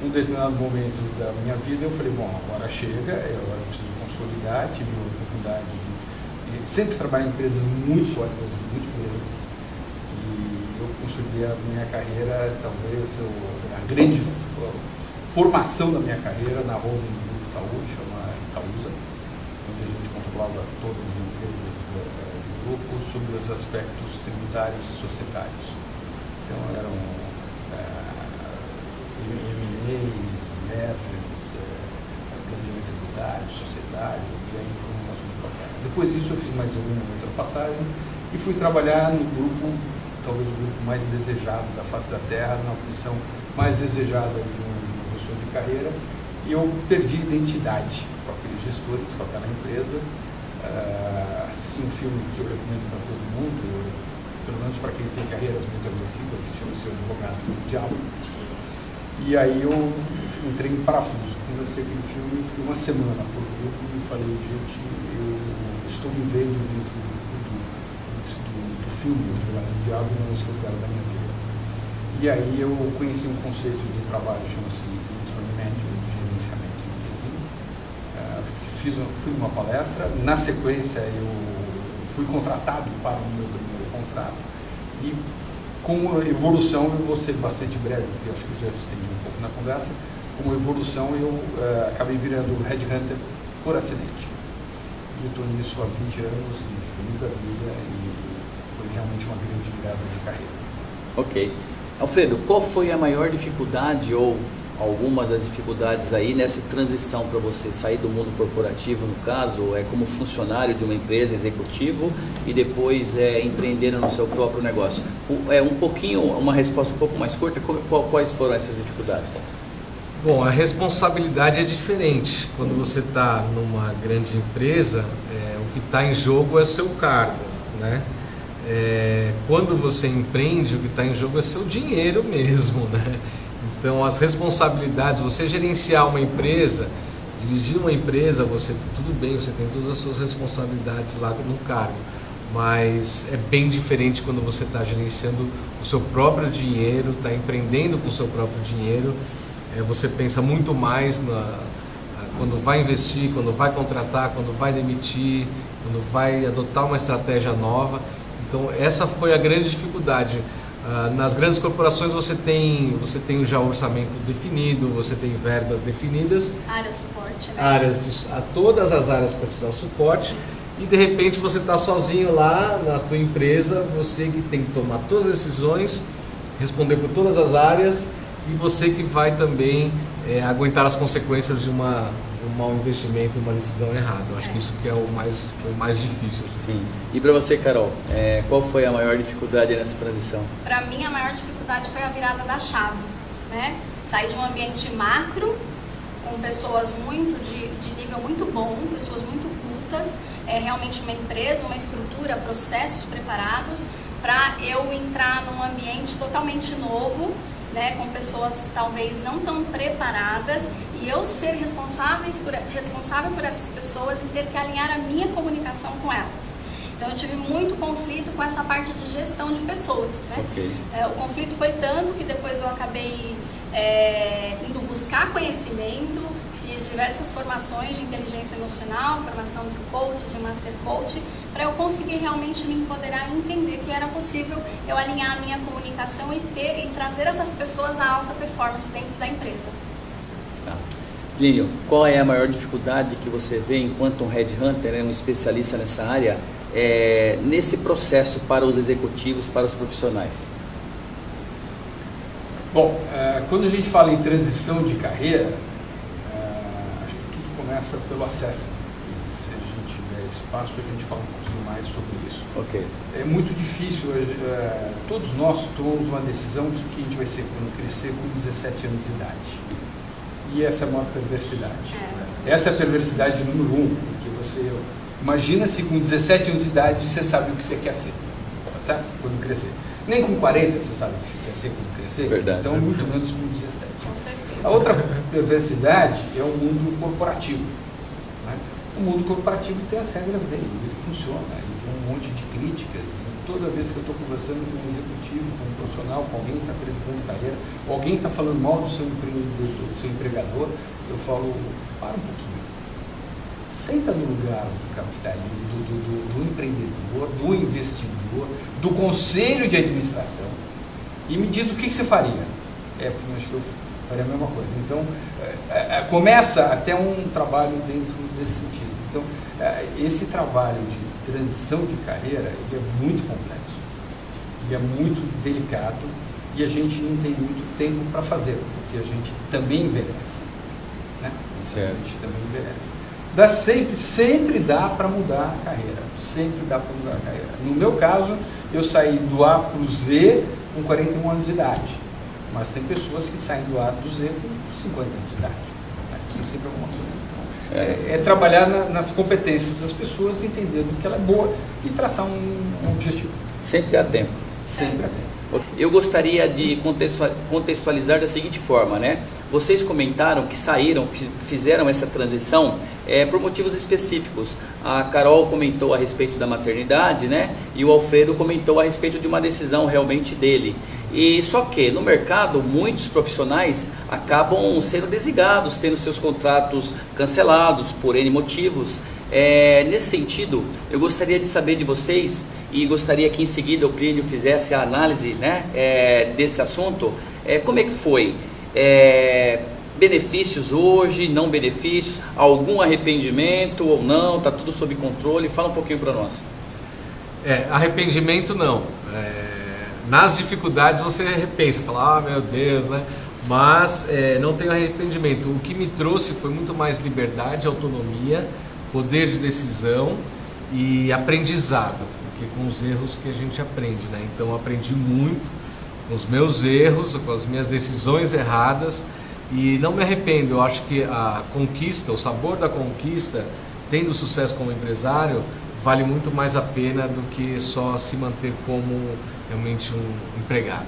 Speaker 7: Num determinado momento da minha vida, eu falei, bom, agora chega, agora eu preciso consolidar. Tive a oportunidade de sempre trabalhar em empresas muito sólidas, muito grandes. E eu consolidei a minha carreira, talvez a grande formação da minha carreira na holding do Grupo Itaú, chama Itaúsa, onde a gente controlava todas as empresas do grupo sobre os aspectos tributários e societários. Então eram M&As, mergers, planejamento tributário, societário, e aí foi um negócio muito bacana. Depois disso eu fiz mais uma outra passagem e fui trabalhar no grupo, talvez o grupo mais desejado da face da terra, na posição mais desejada de uma pessoa de carreira, e eu perdi identidade com aqueles gestores, com aquela empresa. Assisti um filme que eu recomendo para todo mundo, pelo menos para quem tem carreiras muito agressivas, se chama O Seu Advogado do Diabo. E aí eu entrei em parafuso. Quando eu assisti aquele filme, fui uma semana por grupo e falei, gente, eu estou me vendo dentro do filme O Advogado do Diabo e não estou lugar da minha vida. E aí eu conheci um conceito de trabalho, chama-se Interim Management, de gerenciamento de interim. Fui numa palestra, na sequência eu fui contratado para o meu primeiro contrato e com a evolução, eu vou ser bastante breve, porque eu acho que já estendi um pouco na conversa, com a evolução eu acabei virando headhunter por acidente. E eu estou nisso há 20 anos, e feliz da vida, e foi realmente uma grande virada de carreira.
Speaker 8: Ok. Alfredo, qual foi a maior dificuldade ou algumas das dificuldades aí nessa transição para você sair do mundo corporativo, no caso, como funcionário de uma empresa, executivo, e depois empreender no seu próprio negócio? Uma resposta um pouco mais curta, quais foram essas dificuldades?
Speaker 5: Bom, a responsabilidade é diferente. Quando você está numa grande empresa, o que está em jogo é o seu cargo, né? Quando você empreende, o que está em jogo é seu dinheiro mesmo, né? Então, as responsabilidades, você gerenciar uma empresa, dirigir uma empresa, tudo bem, você tem todas as suas responsabilidades lá no cargo, mas é bem diferente quando você está gerenciando o seu próprio dinheiro, está empreendendo com o seu próprio dinheiro. Você pensa muito mais quando vai investir, quando vai contratar, quando vai demitir, quando vai adotar uma estratégia nova. Então, essa foi a grande dificuldade. Nas grandes corporações você tem já o orçamento definido, você tem verbas definidas,
Speaker 6: área suporte, né?
Speaker 5: Todas as áreas para te dar o suporte. E de repente você está sozinho lá na tua empresa, você que tem que tomar todas as decisões, responder por todas as áreas, e você que vai também aguentar as consequências de um mau investimento, uma decisão errada. Eu acho que isso que é o mais difícil.
Speaker 8: Sim. E para você, Carol, qual foi a maior dificuldade nessa transição?
Speaker 6: Para mim, a maior dificuldade foi a virada da chave, né? Sair de um ambiente macro, com pessoas de nível muito bom, pessoas muito cultas, realmente uma empresa, uma estrutura, processos preparados, para eu entrar num ambiente totalmente novo, né, com pessoas talvez não tão preparadas, e eu ser responsável por essas pessoas e ter que alinhar a minha comunicação com elas. Então eu tive muito conflito com essa parte de gestão de pessoas, né?
Speaker 8: Okay.
Speaker 6: O conflito foi tanto que depois eu acabei indo buscar conhecimento, fiz diversas formações de inteligência emocional, formação de coach, de master coach, para eu conseguir realmente me empoderar e entender que era possível eu alinhar a minha comunicação e trazer essas pessoas a alta performance dentro da empresa.
Speaker 8: Tá. Plínio, qual é a maior dificuldade que você vê enquanto um headhunter, um especialista nessa área, nesse processo para os executivos, para os profissionais?
Speaker 7: Bom, quando a gente fala em transição de carreira, acho que tudo começa pelo assessment. Se a gente tiver espaço, a gente fala um pouquinho mais sobre isso.
Speaker 8: Okay.
Speaker 7: É muito difícil, todos nós tomamos uma decisão que a gente vai ser quando crescer com 17 anos de idade. E essa é uma perversidade. Essa é a perversidade número 1, porque você imagina se com 17 anos de idade você sabe o que você quer ser, tá certo? Quando crescer. Nem com 40 você sabe o que você quer ser quando crescer,
Speaker 8: verdade,
Speaker 7: então muito menos com 17.
Speaker 6: Com certeza.
Speaker 7: A outra perversidade é o mundo corporativo. Né? O mundo corporativo tem as regras dele, ele funciona, ele tem um monte de críticas. E toda vez que eu estou conversando com um executivo, com um profissional, com alguém que está apresentando carreira, ou alguém está falando mal do seu empregador, eu falo, para um pouquinho. Senta no lugar do capitalista, do empreendedor, do investidor, do conselho de administração e me diz o que você faria. Porque eu acho que eu faria a mesma coisa. Então, começa até um trabalho dentro desse sentido. Então, esse trabalho de transição de carreira, ele é muito complexo, ele é muito delicado e a gente não tem muito tempo para fazer, porque a gente também envelhece. Né?
Speaker 8: Certo.
Speaker 7: A gente também envelhece. Sempre dá para mudar a carreira, sempre dá para mudar a carreira. No meu caso, eu saí do A para o Z com 41 anos de idade, mas tem pessoas que saem do A para o Z com 50 anos de idade. Aqui sempre alguma coisa. Então, é trabalhar nas competências das pessoas, entender do que ela é boa e traçar um objetivo.
Speaker 8: Sempre há tempo.
Speaker 7: Sempre há tempo.
Speaker 8: Eu gostaria de contextualizar da seguinte forma, né? Vocês comentaram que saíram, que fizeram essa transição por motivos específicos. A Carol comentou a respeito da maternidade, né? E o Alfredo comentou a respeito de uma decisão realmente dele. E só que no mercado muitos profissionais acabam sendo desligados, tendo seus contratos cancelados por N motivos. Nesse sentido, eu gostaria de saber de vocês, e gostaria que em seguida o Plínio fizesse a análise, né, desse assunto. Como é que foi? Benefícios hoje, não benefícios, algum arrependimento ou não, está tudo sob controle? Fala um pouquinho para nós.
Speaker 5: Arrependimento não. Nas dificuldades você repensa, fala, meu Deus, né? Mas não tenho arrependimento. O que me trouxe foi muito mais liberdade, autonomia, poder de decisão e aprendizado, porque com os erros que a gente aprende, né? Então eu aprendi muito com os meus erros, com as minhas decisões erradas e não me arrependo. Eu acho que a conquista, o sabor da conquista, tendo sucesso como empresário, vale muito mais a pena do que só se manter como realmente um empregado.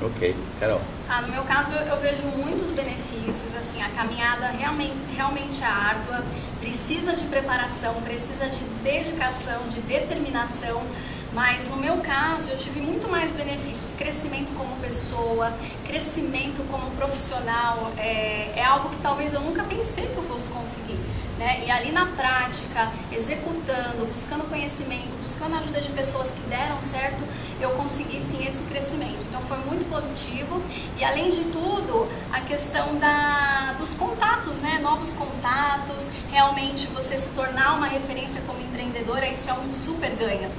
Speaker 8: Ok, Carol.
Speaker 6: No meu caso, eu vejo muitos benefícios, assim, a caminhada realmente é árdua, precisa de preparação, precisa de dedicação, de determinação, mas no meu caso eu tive muito mais benefícios, crescimento como pessoa, crescimento como profissional, é algo que talvez eu nunca pensei que eu fosse conseguir, né? E ali na prática, executando, buscando conhecimento, buscando a ajuda de pessoas que deram certo, eu consegui sim esse crescimento. Então foi muito positivo e além de tudo, a questão dos contatos, né? Novos contatos, realmente você se tornar uma referência como empreendedora, isso é um super ganho.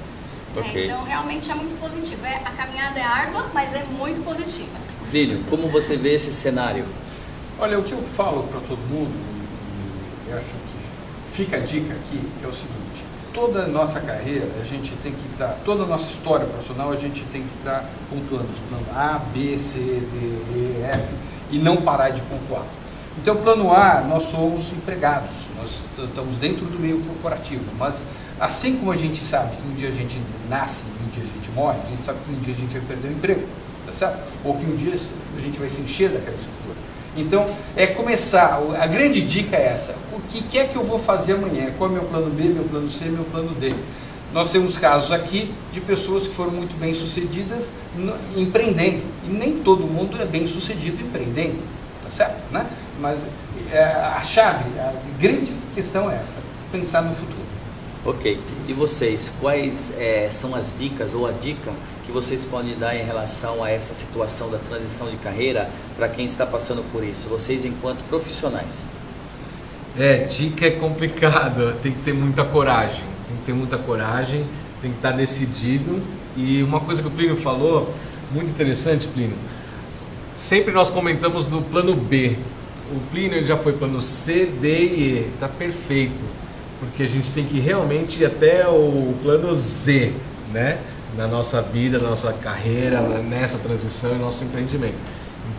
Speaker 8: Okay.
Speaker 6: Então realmente é muito positivo. A caminhada é árdua, mas é muito positiva.
Speaker 8: Lílio, como você vê esse cenário?
Speaker 7: Olha, o que eu falo para todo mundo, e acho que fica a dica aqui, é o seguinte: toda a nossa carreira, a gente tem que estar, toda a nossa história profissional, a gente tem que estar pontuando os planos A, B, C, D, E, F, e não parar de pontuar. Então, plano A, nós somos empregados, nós estamos dentro do meio corporativo, mas assim como a gente sabe que um dia a gente nasce e um dia a gente morre, a gente sabe que um dia a gente vai perder o emprego. tá certo? Ou que um dia a gente vai se encher daquela estrutura. Então, é começar, a grande dica é essa, o que é que eu vou fazer amanhã? Qual é o meu plano B, meu plano C, meu plano D? Nós temos casos aqui de pessoas que foram muito bem sucedidas empreendendo, e nem todo mundo é bem sucedido empreendendo, tá certo? Né? Mas a chave, a grande questão é essa, pensar no futuro.
Speaker 8: Ok, e vocês, quais são as dicas ou a dica que vocês podem dar em relação a essa situação da transição de carreira para quem está passando por isso, vocês enquanto profissionais?
Speaker 5: Dica é complicado, tem que ter muita coragem, tem que estar decidido. E uma coisa que o Plínio falou, muito interessante, Plínio, sempre nós comentamos do plano B, o Plínio ele já foi plano C, D e E, está perfeito, porque a gente tem que realmente ir até o plano Z, né? Na nossa vida, na nossa carreira, nessa transição e nosso empreendimento.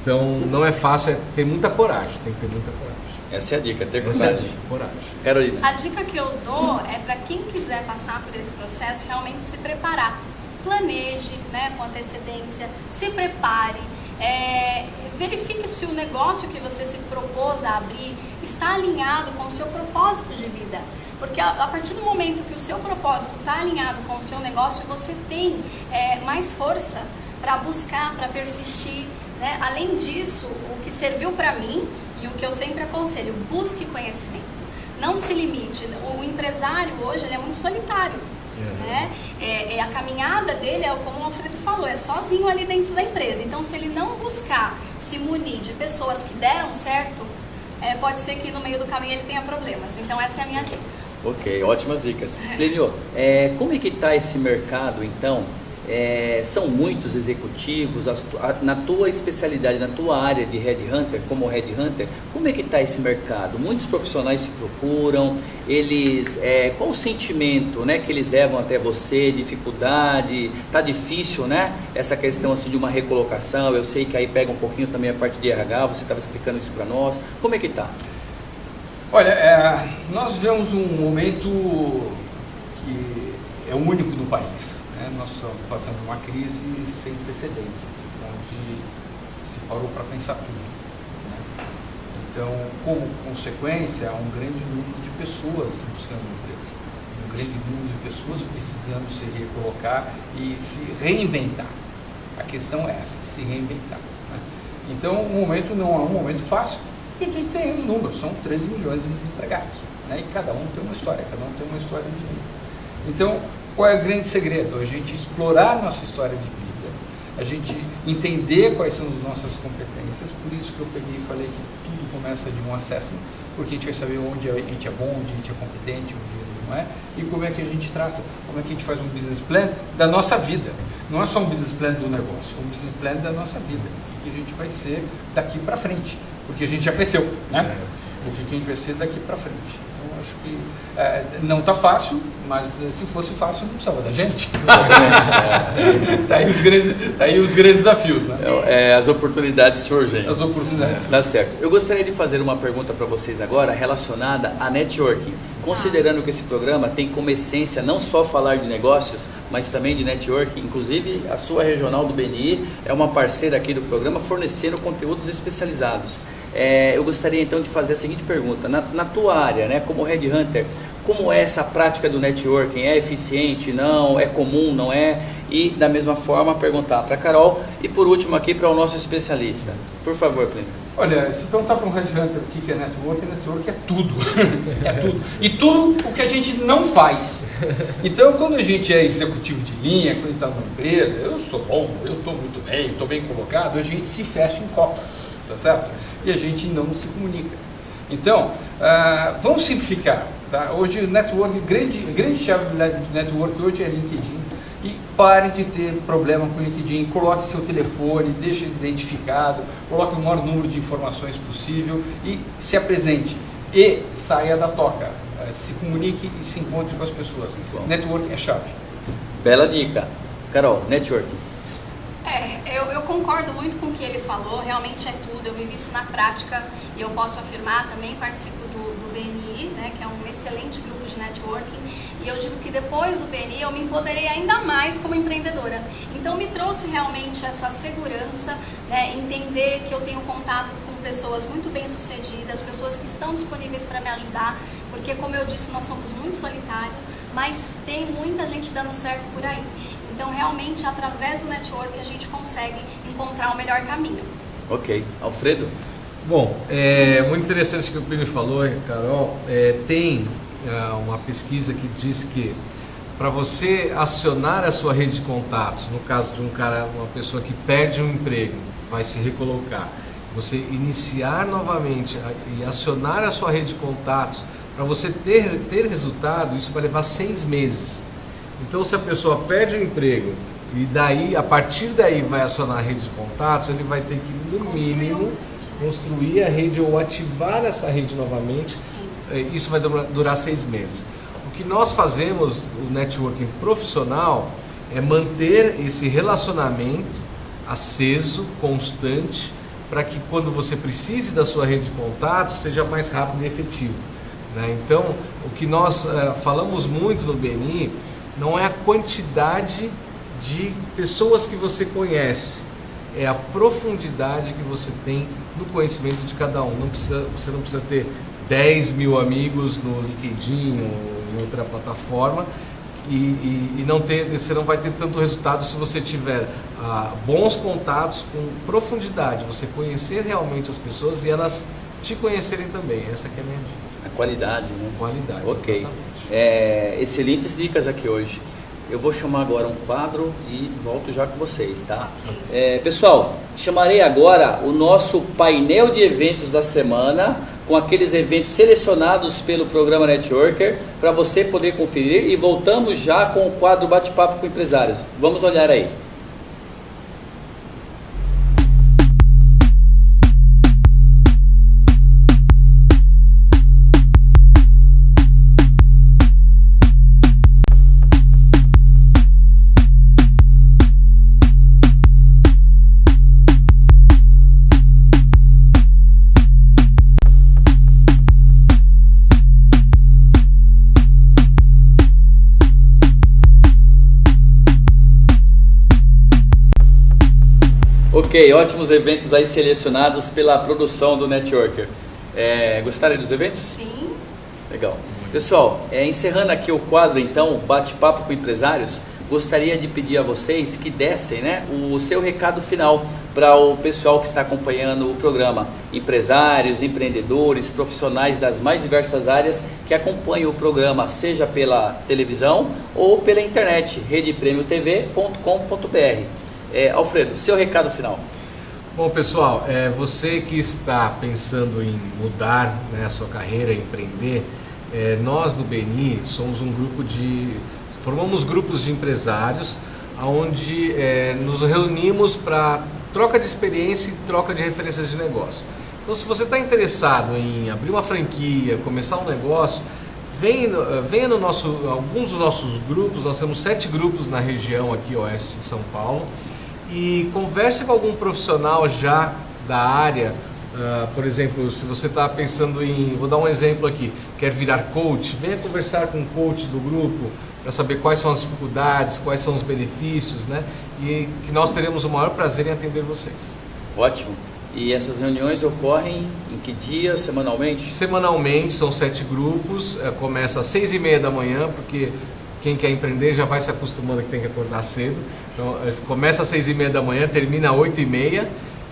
Speaker 5: Então não é fácil, ter muita coragem, tem que ter muita coragem.
Speaker 8: Essa é a dica, ter
Speaker 5: coragem. Coragem.
Speaker 6: Carolina. A dica que eu dou é para quem quiser passar por esse processo realmente se preparar. Planeje, né, com antecedência, se prepare, verifique se o negócio que você se propôs a abrir está alinhado com o seu propósito de vida. Porque a partir do momento que o seu propósito está alinhado com o seu negócio, você tem mais força para buscar, para persistir, né? Além disso, o que serviu para mim e o que eu sempre aconselho, busque conhecimento. Não se limite. O empresário hoje ele é muito solitário. Né? A caminhada dele é como o Alfredo falou, é sozinho ali dentro da empresa. Então, se ele não buscar se munir de pessoas que deram certo, pode ser que no meio do caminho ele tenha problemas. Então, essa é a minha dica.
Speaker 8: Ok, ótimas dicas. Plínio, como é que está esse mercado, então? São muitos executivos, na tua especialidade, na tua área de Headhunter, como Headhunter, como é que está esse mercado? Muitos profissionais se procuram, qual o sentimento, né, que eles levam até você, dificuldade, está difícil, né, essa questão assim, de uma recolocação, eu sei que aí pega um pouquinho também a parte de RH, você estava explicando isso para nós, como é que está?
Speaker 7: Olha, nós vivemos um momento que é único no país. Nós estamos passando uma crise sem precedentes, onde se parou para pensar tudo. Né? Então, como consequência, há um grande número de pessoas buscando emprego, um grande número de pessoas precisando se recolocar e se reinventar. A questão é essa, se reinventar. Né? Então, o momento não é um momento fácil, porque a gente tem os números, são 13 milhões de desempregados, né? E cada um tem uma história, de vida. Então, qual é o grande segredo? A gente explorar a nossa história de vida, a gente entender quais são as nossas competências, por isso que eu peguei e falei que tudo começa de um assessment, porque a gente vai saber onde a gente é bom, onde a gente é competente, onde não é, e como é que a gente traça, como é que a gente faz um business plan da nossa vida. Não é só um business plan do negócio, é um business plan da nossa vida, o que a gente vai ser daqui para frente, porque a gente já cresceu, né? O que a gente vai ser daqui para frente. Acho que não está fácil, mas se fosse fácil não precisava da gente. Tá aí os grandes desafios, né?
Speaker 8: As oportunidades surgem.
Speaker 7: As oportunidades.
Speaker 8: Tá certo. Eu gostaria de fazer uma pergunta para vocês agora relacionada a networking. Considerando que esse programa tem como essência não só falar de negócios, mas também de networking, inclusive a sua regional do BNI é uma parceira aqui do programa fornecendo conteúdos especializados. Eu gostaria então de fazer a seguinte pergunta, na tua área, né, como Headhunter, como é essa prática do networking? É eficiente? Não? É comum? Não é? E da mesma forma perguntar para a Carol e por último aqui para o nosso especialista. Por favor, Plínio.
Speaker 7: Olha, se perguntar para um Headhunter o que é network é tudo. É tudo. E tudo o que a gente não faz. Então, quando a gente é executivo de linha, quando está numa empresa, eu sou bom, eu estou muito bem, estou bem colocado, a gente se fecha em copas, tá certo? E a gente não se comunica. Então, vamos simplificar. Tá? Hoje o network, grande chave do network hoje é LinkedIn. E pare de ter problema com o LinkedIn, coloque seu telefone, deixe identificado, coloque o maior número de informações possível e se apresente. E saia da toca, se comunique e se encontre com as pessoas. Network é chave.
Speaker 8: Bela dica. Carol, networking.
Speaker 6: Eu concordo muito com o que ele falou, realmente é tudo, eu vivi isso na prática e eu posso afirmar, também participo do BNI BNI, né, que é um excelente grupo de networking, e eu digo que depois do BNI eu me empoderei ainda mais como empreendedora. Então me trouxe realmente essa segurança, né, entender que eu tenho contato com pessoas muito bem-sucedidas, pessoas que estão disponíveis para me ajudar, porque como eu disse, nós somos muito solitários, mas tem muita gente dando certo por aí. Então realmente através do network a gente consegue encontrar o melhor caminho.
Speaker 8: Ok. Alfredo?
Speaker 5: Bom, é muito interessante o que o Plínio falou, Carol. Tem uma pesquisa que diz que para você acionar a sua rede de contatos, no caso de uma pessoa que perde um emprego, vai se recolocar, você iniciar novamente e acionar a sua rede de contatos, para você ter resultado, isso vai levar 6 meses. Então, se a pessoa perde o emprego e daí, a partir daí vai acionar a rede de contatos, ele vai ter que, no mínimo, construir a rede ou ativar essa rede novamente. Isso vai durar 6 meses. O que nós fazemos, o networking profissional, é manter esse relacionamento aceso, constante, para que quando você precise da sua rede de contatos, seja mais rápido e efetivo, né? Então, o que nós falamos muito no BNI não é a quantidade de pessoas que você conhece, é a profundidade que você tem no conhecimento de cada um. Você não precisa ter 10 mil amigos no LinkedIn ou em outra plataforma e você não vai ter tanto resultado se você tiver bons contatos com profundidade, você conhecer realmente as pessoas e elas te conhecerem também. Essa que é a minha dica.
Speaker 8: A qualidade, né?
Speaker 5: Qualidade,
Speaker 8: ok. Excelentes dicas aqui hoje. Eu vou chamar agora um quadro e volto já com vocês, tá? Pessoal, chamarei agora o nosso painel de eventos da semana, com aqueles eventos selecionados pelo programa Networker, para você poder conferir, e voltamos já com o quadro Bate-Papo com Empresários. Vamos olhar aí. Ok, ótimos eventos aí selecionados pela produção do Networker. Gostaram dos eventos?
Speaker 6: Sim.
Speaker 8: Legal. Pessoal, encerrando aqui o quadro, então, Bate-Papo com Empresários, gostaria de pedir a vocês que dessem, né, o seu recado final para o pessoal que está acompanhando o programa. Empresários, empreendedores, profissionais das mais diversas áreas que acompanham o programa, seja pela televisão ou pela internet, redepremiotv.com.br. Alfredo, seu recado final.
Speaker 5: Bom, pessoal, você que está pensando em mudar, né, a sua carreira, empreender, nós do BNI somos um grupo formamos grupos de empresários onde nos reunimos para troca de experiência e troca de referências de negócio. Então, se você está interessado em abrir uma franquia, começar um negócio, venha no alguns dos nossos grupos. Nós temos 7 grupos na região aqui oeste de São Paulo, e converse com algum profissional já da área. Por exemplo, se você está pensando vou dar um exemplo aqui, quer virar coach, venha conversar com o coach do grupo para saber quais são as dificuldades, quais são os benefícios, né? E que nós teremos o maior prazer em atender vocês.
Speaker 8: Ótimo. E essas reuniões ocorrem em que dia? Semanalmente?
Speaker 5: Semanalmente, são 7 grupos, começa às 6h30 da manhã, porque quem quer empreender já vai se acostumando que tem que acordar cedo. Então, começa às 6h30 da manhã, termina às 8h30,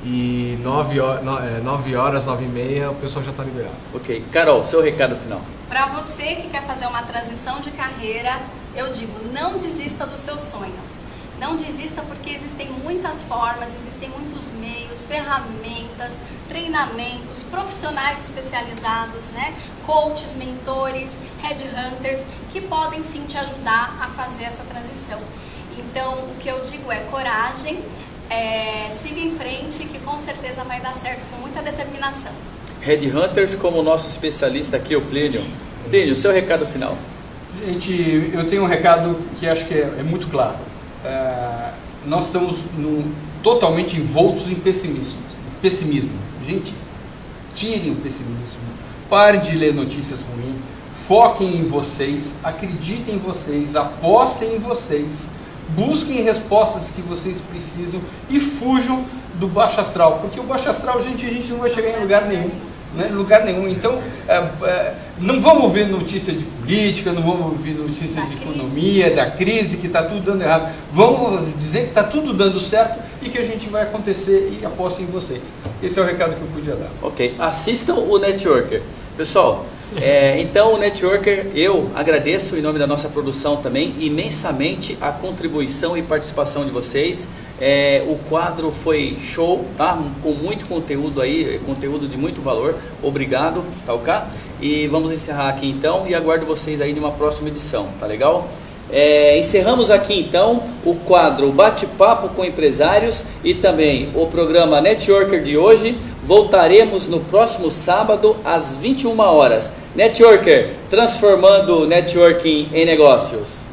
Speaker 5: e 9h, 9h30 o pessoal já está liberado.
Speaker 8: Ok. Carol, seu recado final.
Speaker 6: Para você que quer fazer uma transição de carreira, eu digo, não desista do seu sonho. Não desista, porque existem muitas formas, existem muitos meios, ferramentas, treinamentos, profissionais especializados, né? Coaches, mentores, headhunters, que podem sim te ajudar a fazer essa transição. Então, o que eu digo é coragem, siga em frente, que com certeza vai dar certo, com muita determinação.
Speaker 8: Headhunters, como o nosso especialista aqui, o Plínio. Plínio, seu recado final.
Speaker 7: Gente, eu tenho um recado que acho que é muito claro. Nós estamos totalmente envoltos em pessimismo. Gente, tirem o pessimismo, parem de ler notícias ruins, foquem em vocês, acreditem em vocês, apostem em vocês, busquem respostas que vocês precisam e fujam do baixo astral, porque o baixo astral, gente, a gente não vai chegar em lugar nenhum. Né, lugar nenhum. Então, não vamos ouvir notícia de política, não vamos ouvir notícia de economia, da crise, que está tudo dando errado. Vamos dizer que está tudo dando certo e que a gente vai acontecer, e aposto em vocês. Esse é o recado que eu podia dar.
Speaker 8: Ok, assistam o Networker. Pessoal, então o Networker, eu agradeço em nome da nossa produção também imensamente a contribuição e participação de vocês. O quadro foi show, tá? Com muito conteúdo aí, conteúdo de muito valor. Obrigado, tá ok? E vamos encerrar aqui então e aguardo vocês aí numa próxima edição, tá legal? Encerramos aqui então o quadro Bate-Papo com Empresários e também o programa Networker de hoje. Voltaremos no próximo sábado às 21 horas. Networker, transformando networking em negócios.